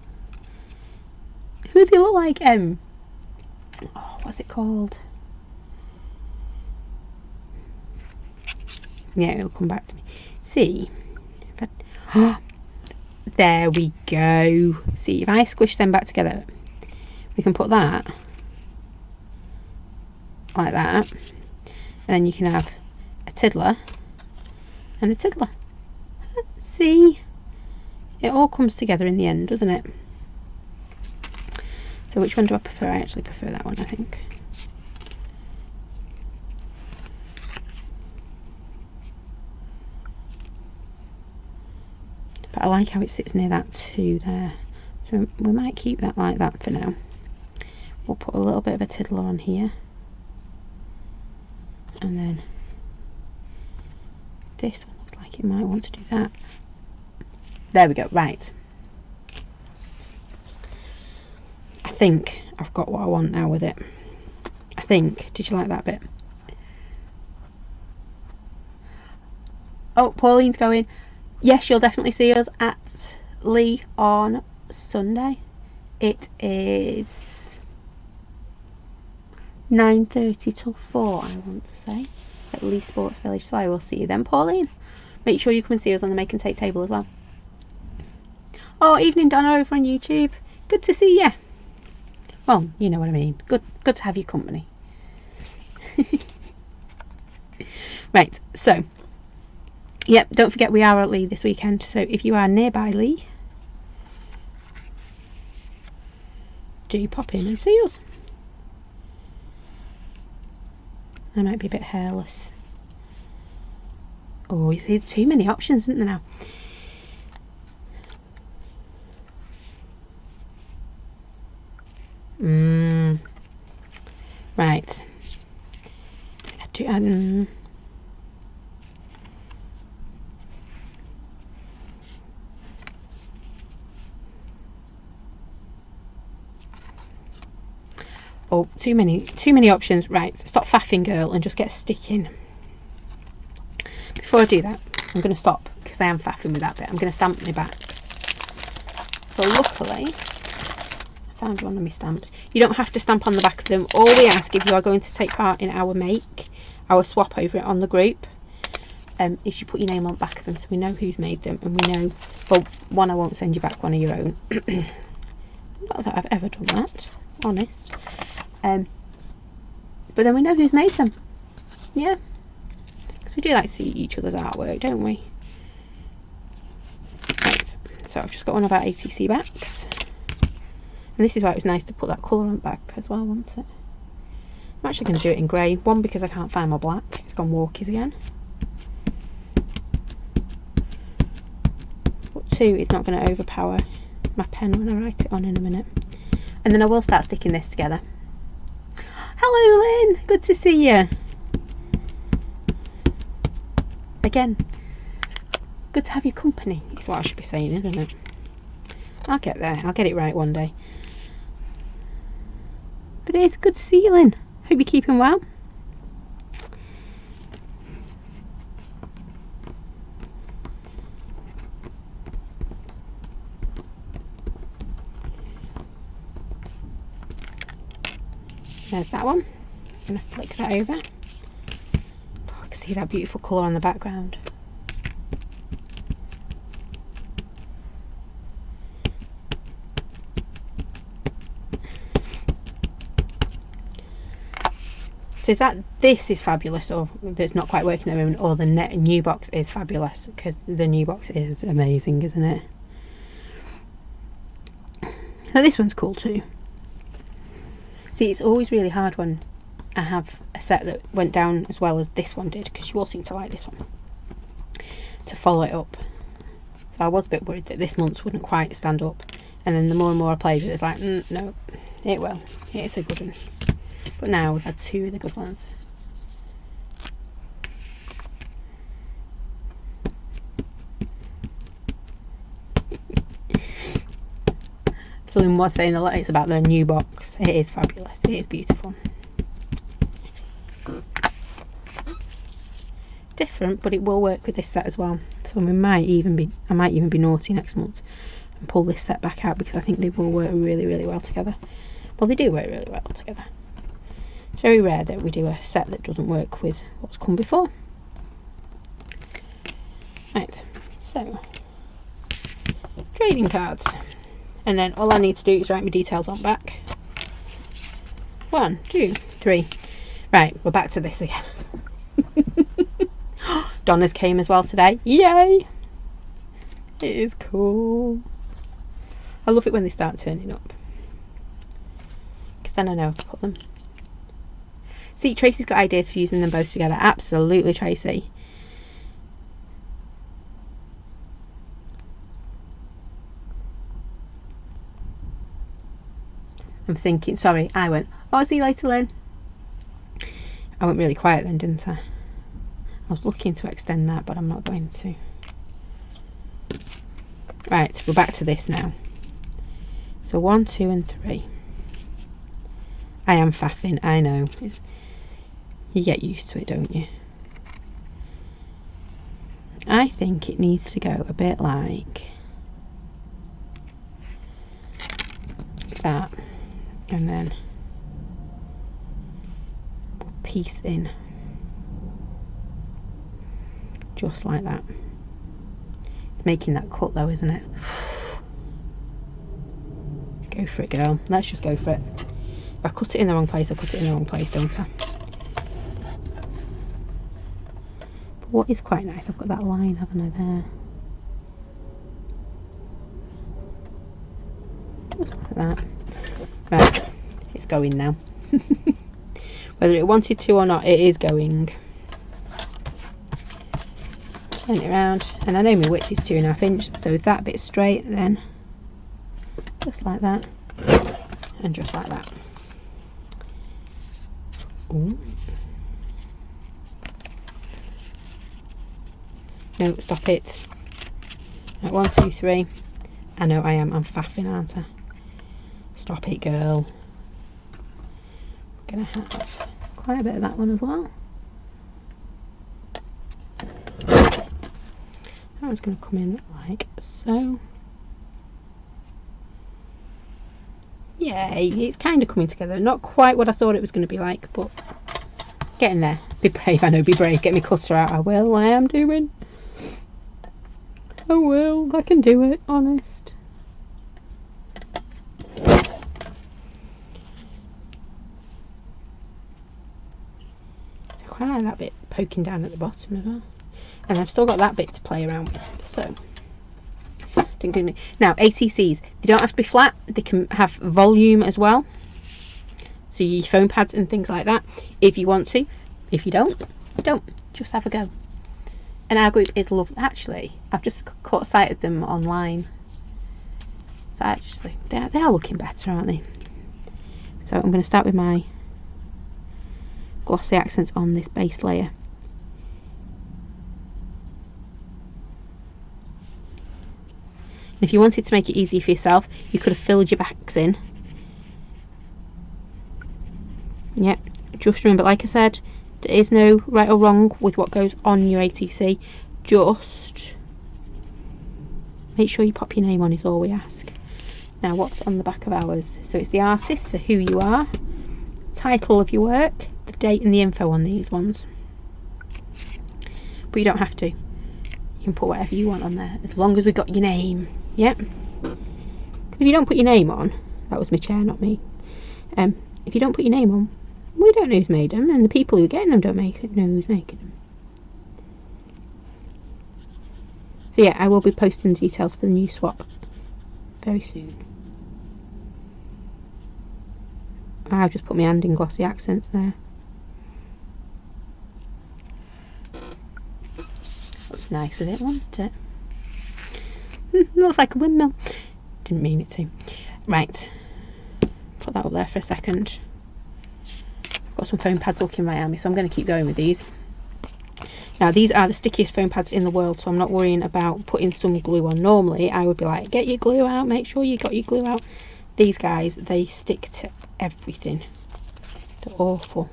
Who do they look like? Oh, what's it called? Yeah, it'll come back to me. See, if I, there we go. See, if I squish them back together, we can put that like that, and then you can have a tiddler and a tiddler. See, it all comes together in the end, doesn't it? So which one do I prefer? I actually prefer that one, I think. But I like how it sits near that too there. So we might keep that like that for now. We'll put a little bit of a tiddler on here. And then this one looks like it might want to do that. There we go, right. I think I've got what I want now with it. I think. Did you like that bit? Oh, Pauline's going, yes, you'll definitely see us at Lee on Sunday. It is 9:30 till 4, I want to say, at Lee Sports Village. So I will see you then, Pauline. Make sure you come and see us on the Make and Take table as well. Oh, evening Donna over on YouTube. Good to see you. Well, you know what I mean. Good to have your company. Right, so yep, don't forget we are at Lee this weekend, so if you are nearby Lee, do pop in and see us. I might be a bit hairless. Oh, there's too many options, isn't there now? Right. Oh, too many options. Right, stop faffing, girl, and just get sticking. Before I do that, I'm going to stop because I am faffing with that bit. I'm going to stamp my back. So luckily, I found one of my stamps. You don't have to stamp on the back of them. All we ask, if you are going to take part in our swap over it on the group, is you put your name on the back of them so we know who's made them, and we know, well, one, I won't send you back one of your own. Not that I've ever done that, honest. But then we know who's made them. Yeah, because we do like to see each other's artwork, don't we? Right, so I've just got one of our ATC backs, and this is why it was nice to put that colour on the back as well, wasn't it? I'm actually going to do it in grey. One, because I can't find my black, it's gone walkies again. But two, it's not going to overpower my pen when I write it on in a minute. And then I will start sticking this together. Hello Lynn, good to see you. Again, good to have your company, is what I should be saying, isn't it? I'll get there, I'll get it right one day. But it is good to see you, Lynn. Hope you're keeping well. There's that one. I'm going to flick that over. Oh, I can see that beautiful colour on the background. So is that this is fabulous, or it's not quite working at the moment, or the new box is fabulous? Because the new box is amazing, isn't it? So this one's cool too. See, it's always really hard when I have a set that went down as well as this one did, because you all seem to like this one, to follow it up. So I was a bit worried that this month's wouldn't quite stand up, and then the more and more I played with it, it's like, no, it will. It's a good one. But now we've had two of the good ones. Someone was saying that it's about their new box. It is fabulous. It is beautiful. Different, but it will work with this set as well. So I might even be naughty next month and pull this set back out, because I think they will work really, really well together. Well, they do work really well together. It's very rare that we do a set that doesn't work with what's come before. Right, so trading cards, and then all I need to do is write my details on back. 1, 2, 3. Right, we're back to this again. Donna's came as well today. Yay! It is cool. I love it when they start turning up, because then I know to put them. See, Tracy's got ideas for using them both together. Absolutely, Tracy. I'm thinking, sorry, I went, oh, see you later, Lynn. I went really quiet then, didn't I? I was looking to extend that, but I'm not going to. Right, we're back to this now. So 1, 2 and 3. I am faffing, I know. You get used to it, don't you? I think it needs to go a bit like that, and then we'll piece in just like that. It's making that cut though, isn't it? Go for it, girl. Let's just go for it. If I cut it in the wrong place, I cut it in the wrong place, don't I? But what is quite nice, I've got that line, haven't I, there? Just like that. Right, it's going now. Whether it wanted to or not, it is going. Turn it around, and I know my width is 2.5 inches, so with that bit straight, then just like that, and just like that. Ooh. No, stop it. Right, 1, 2, 3. I know I am. I'm faffing, aren't I? Stop it, girl. We're gonna have quite a bit of that one as well. That one's going to come in like so. Yay, it's kind of coming together. Not quite what I thought it was going to be like, but getting there. Be brave, I know, be brave. Get me cutter out. I will, I am doing. I will, I can do it, honest. I quite like that bit poking down at the bottom as well. And I've still got that bit to play around with, so now ATCs, they don't have to be flat, they can have volume as well, so your foam pads and things like that if you want to. If you don't just have a go. And our group is lovely. Actually, I've just caught sight of them online, so actually they are looking better, aren't they? So I'm going to start with my glossy accents on this base layer. And if you wanted to make it easy for yourself, you could have filled your backs in. Yep, just remember, like I said, there is no right or wrong with what goes on your ATC. Just make sure you pop your name on is all we ask. Now, what's on the back of ours? So it's the artist, so who you are, title of your work, the date and the info on these ones. But you don't have to. You can put whatever you want on there, as long as we got your name. Yep. If you don't put your name on, that was my chair, not me. If you don't put your name on, we don't know who's made them, and the people who are getting them don't know who's making them. So yeah, I will be posting the details for the new swap very soon. I've just put my hand in glossy accents there. Looks nice of it, wasn't it? Looks like a windmill. Didn't mean it to. Right, put that up there for a second. I've got some foam pads looking right at me, so I'm going to keep going with these. Now, these are the stickiest foam pads in the world, so I'm not worrying about putting some glue on. Normally I would be like, get your glue out, make sure you got your glue out. These guys, they stick to everything. They're awful.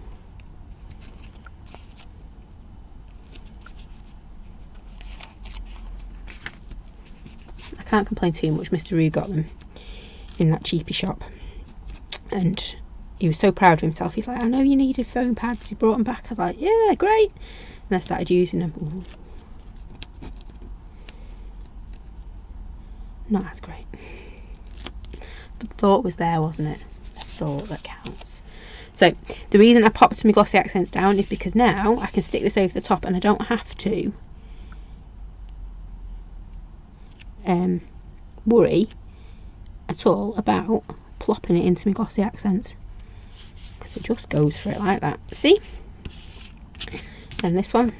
I can't complain too much. Mr. Roo got them in that cheapy shop, and he was so proud of himself. He's like, I know you needed foam pads, he brought them back. I was like, yeah, great. And I started using them. Ooh. Not as great. But the thought was there, wasn't it? The thought that counts. So the reason I popped my glossy accents down is because now I can stick this over the top and I don't have to worry at all about plopping it into my glossy accents, because it just goes for it like that. See? And this one,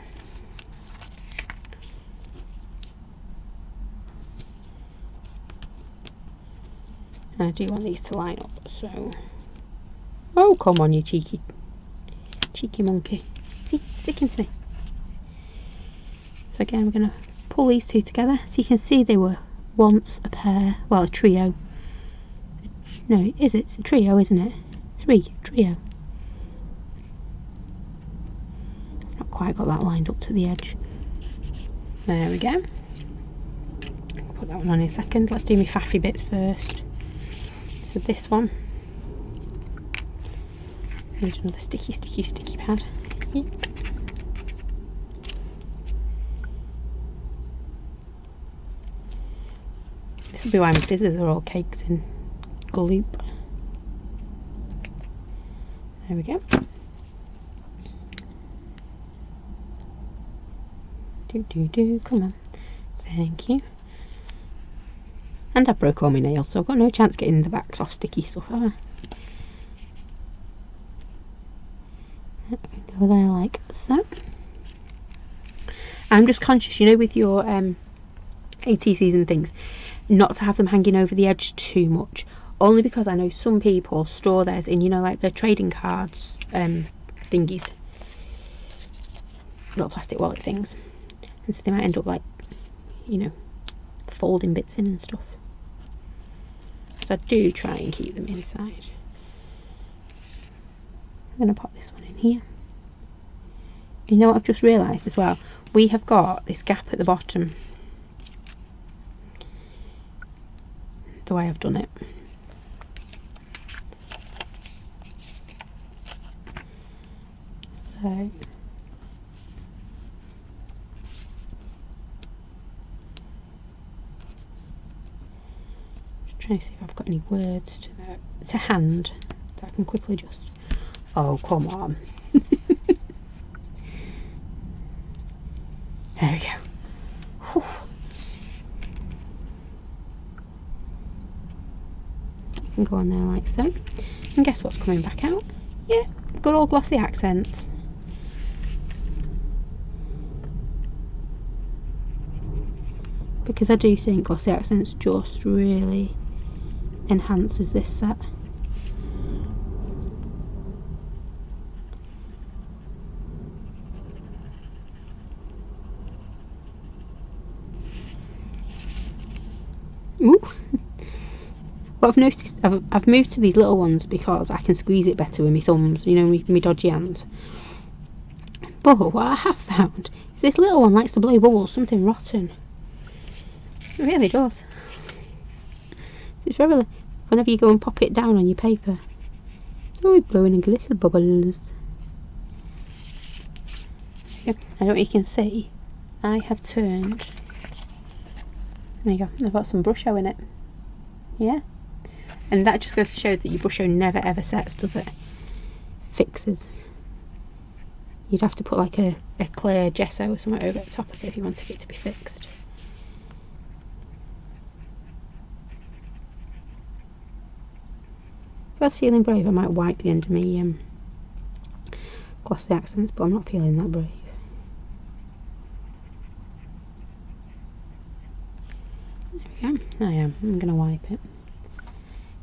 and I do want these to line up, so oh come on, you cheeky monkey. See, sticking to me. So again, we're going to pull these two together. So you can see they were once a pair, well, a trio. No, is it? It's a trio, isn't it? Trio. Not quite got that lined up to the edge. There we go. Put that one on in a second. Let's do my faffy bits first. So this one. Here's another sticky pad. Yep. This will be why my scissors are all caked in gloop. There we go. Come on. Thank you. And I broke all my nails, so I've got no chance getting the backs off sticky stuff, have I? I can go there like so. I'm just conscious, you know, with your ATCs and things, not to have them hanging over the edge too much, only because I know some people store theirs in, you know, like the trading cards thingies, little plastic wallet things, and so they might end up like, you know, folding bits in and stuff. So I do try and keep them inside. I'm going to pop this one in here. You know what I've just realised as well? We have got this gap at the bottom, the way I've done it. So just trying to see if I've got any words to hand that I can quickly just, oh come on. There we go. Whew. You can go on there like so. And guess what's coming back out? Yeah, good old glossy accents. Because I do think glossy accents just really enhances this set. Ooh. What I've noticed, I've moved to these little ones because I can squeeze it better with my thumbs, you know, my dodgy hands. But what I have found is this little one likes to blow bubbles, something rotten. It really does. It's very, whenever you go and pop it down on your paper, it's always blowing little bubbles. Yeah, I don't know if you can see, I have turned. There you go, I've got some Brusho in it. Yeah? And that just goes to show that your Brusho never ever sets, does it? Fixes. You'd have to put like a clear gesso or something over the top of it if you wanted it to be fixed. If I was feeling brave, I might wipe the end of my glossy accents, but I'm not feeling that brave. There we go. I am. I'm going to wipe it.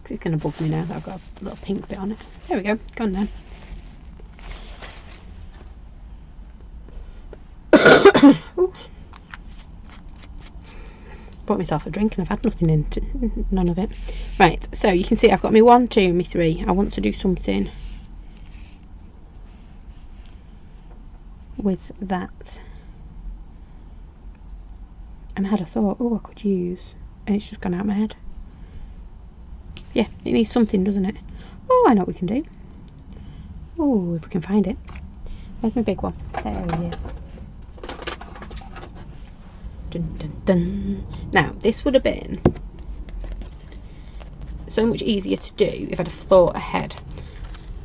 Because it's going to bug me now that I've got a little pink bit on it. There we go. Gone then. brought myself a drink and I've had nothing in, none of it. Right, so you can see I've got my 1, 2 and my 3. I want to do something with that. And I had a thought, oh, I could use, and it's just gone out of my head. Yeah, it needs something, doesn't it? Oh, I know what we can do. Oh, if we can find it. Where's my big one? There he is. Dun, dun, dun. Now, this would have been so much easier to do if I'd have thought ahead.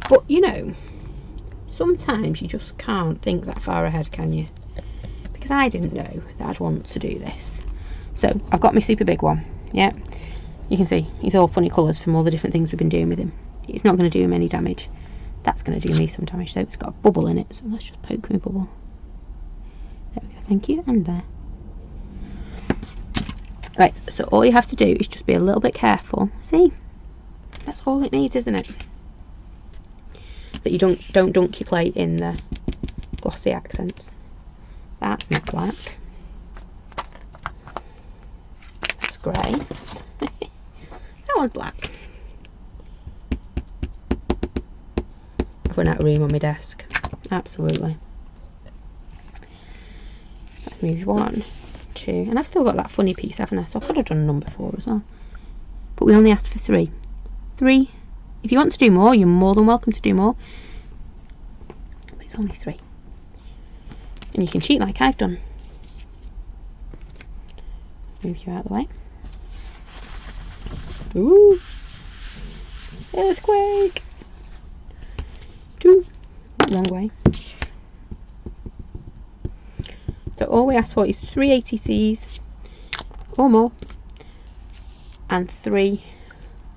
But, you know, sometimes you just can't think that far ahead, can you? Because I didn't know that I'd want to do this. So, I've got my super big one. Yeah. You can see, he's all funny colours from all the different things we've been doing with him. It's not going to do him any damage. That's going to do me some damage, so it's got a bubble in it. So let's just poke my bubble. There we go, thank you, and there. Right, so all you have to do is just be a little bit careful. See? That's all it needs, isn't it? That you don't dunk your plate in the glossy accents. That's not black. That's grey. That one's black. I've run out of room on my desk. Absolutely. Let's move 1, 2, and I've still got that funny piece, haven't I? So I could have done a number 4 as well. But we only asked for 3. 3. If you want to do more, you're more than welcome to do more. But it's only 3. And you can cheat like I've done. Move you out of the way. Ooh! Earthquake! 2. Wrong way. So all we ask for is 3 ATCs or more, and 3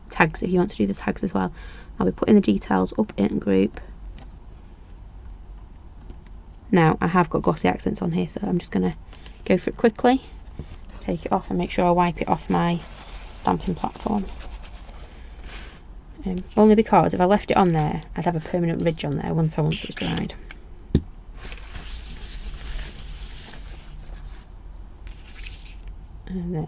tags if you want to do the tags as well. I'll be putting the details up in group. Now I have got glossy accents on here, so I'm just going to go for it quickly, take it off and make sure I wipe it off my stamping platform. Only because if I left it on there, I'd have a permanent ridge on there once it was dried. And then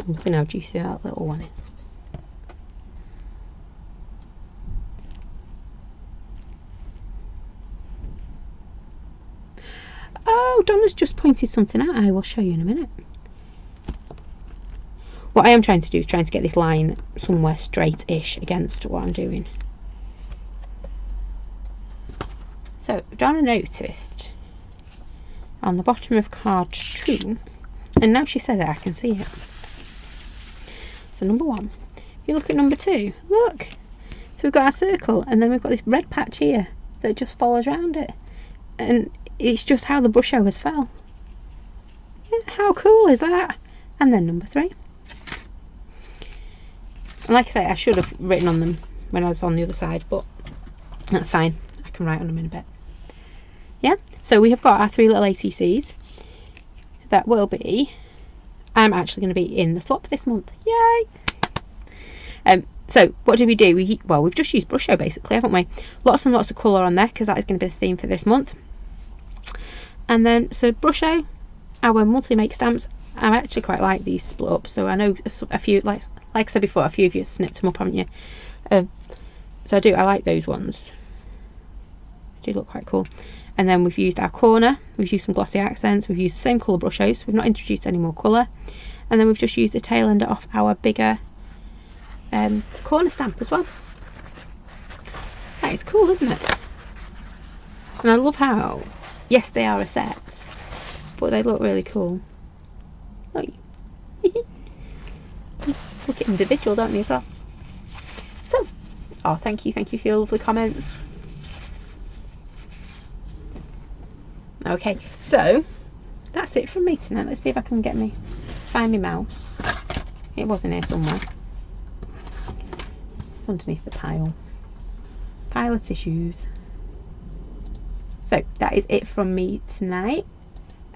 look at how juicy that little one is. Oh, Donna's just pointed something out. I will show you in a minute. What I am trying to do is trying to get this line somewhere straight-ish against what I'm doing. So, Donna noticed on the bottom of card 2, and now she said it, I can see it. So number 1, if you look at number 2, look! So we've got our circle, and then we've got this red patch here that just follows around it. And it's just how the brush overs fell. Yeah, how cool is that? And then number 3. And like I say, I should have written on them when I was on the other side, but that's fine. I can write on them in a bit. Yeah, so we have got our 3 little ATCs. That will be, I'm actually going to be in the swap this month. Yay! So what did we do? Well, we've just used brush show basically, haven't we? Lots and lots of colour on there because that is going to be the theme for this month. And then, so brush show, our monthly make stamps. I actually quite like these split up. So I know a few, like I said before, a few of you snipped them up, haven't you? So I like those ones. They do look quite cool. And then we've used our corner, we've used some glossy accents, we've used the same colour brush shows, so we've not introduced any more colour. And then we've just used the tail end off our bigger corner stamp as well. That is cool, isn't it? And I love how, yes, they are a set, but they look really cool. Look, look at individual, don't they, as well? So, oh, thank you for your lovely comments. Okay, so that's it from me tonight. Let's see if I can find my mouse. It was in here somewhere. It's underneath the pile of tissues. So that is it from me tonight.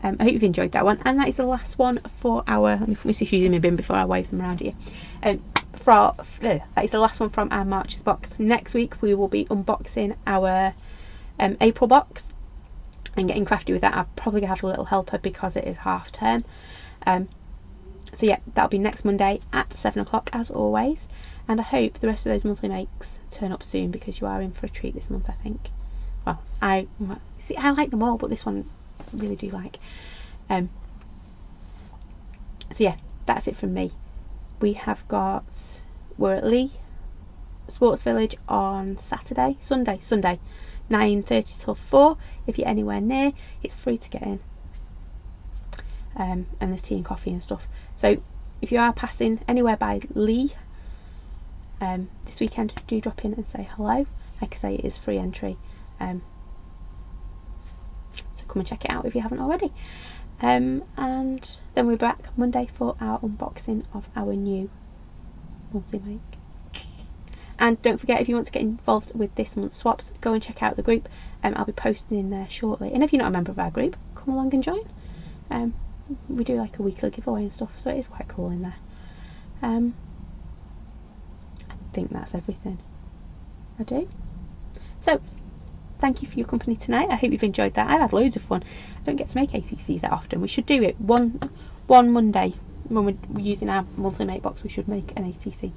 I hope you've enjoyed that one, and that is the last one for our, let me put my tissues in my bin before I wave them around here. that is the last one from our March's box. Next week we will be unboxing our April box and getting crafty with that. I'll probably have a little helper because it is half term. So yeah, that'll be next Monday at 7 o'clock as always, and I hope the rest of those monthly makes turn up soon, because you are in for a treat this month, I think. Well, I like them all, but this one I really do like. So yeah, that's it from me. We're at Lee Sports Village on Sunday 9:30 till 4. If you're anywhere near, it's free to get in, and there's tea and coffee and stuff. So if you are passing anywhere by Lee this weekend, do drop in and say hello. Like I say, it is free entry, so come and check it out if you haven't already. And then we're back Monday for our unboxing of our new monthly make. And don't forget, if you want to get involved with this month's swaps, go and check out the group. I'll be posting in there shortly, and if you're not a member of our group, come along and join. We do like a weekly giveaway and stuff, so it is quite cool in there. I think that's everything I do. So thank you for your company tonight. I hope you've enjoyed that. I've had loads of fun. I don't get to make ATCs that often. We should do it one Monday when we're using our monthly make box. We should make an ATC.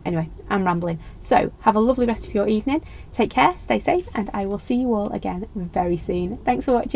Anyway, I'm rambling. So have a lovely rest of your evening. Take care, stay safe, and I will see you all again very soon. Thanks for watching.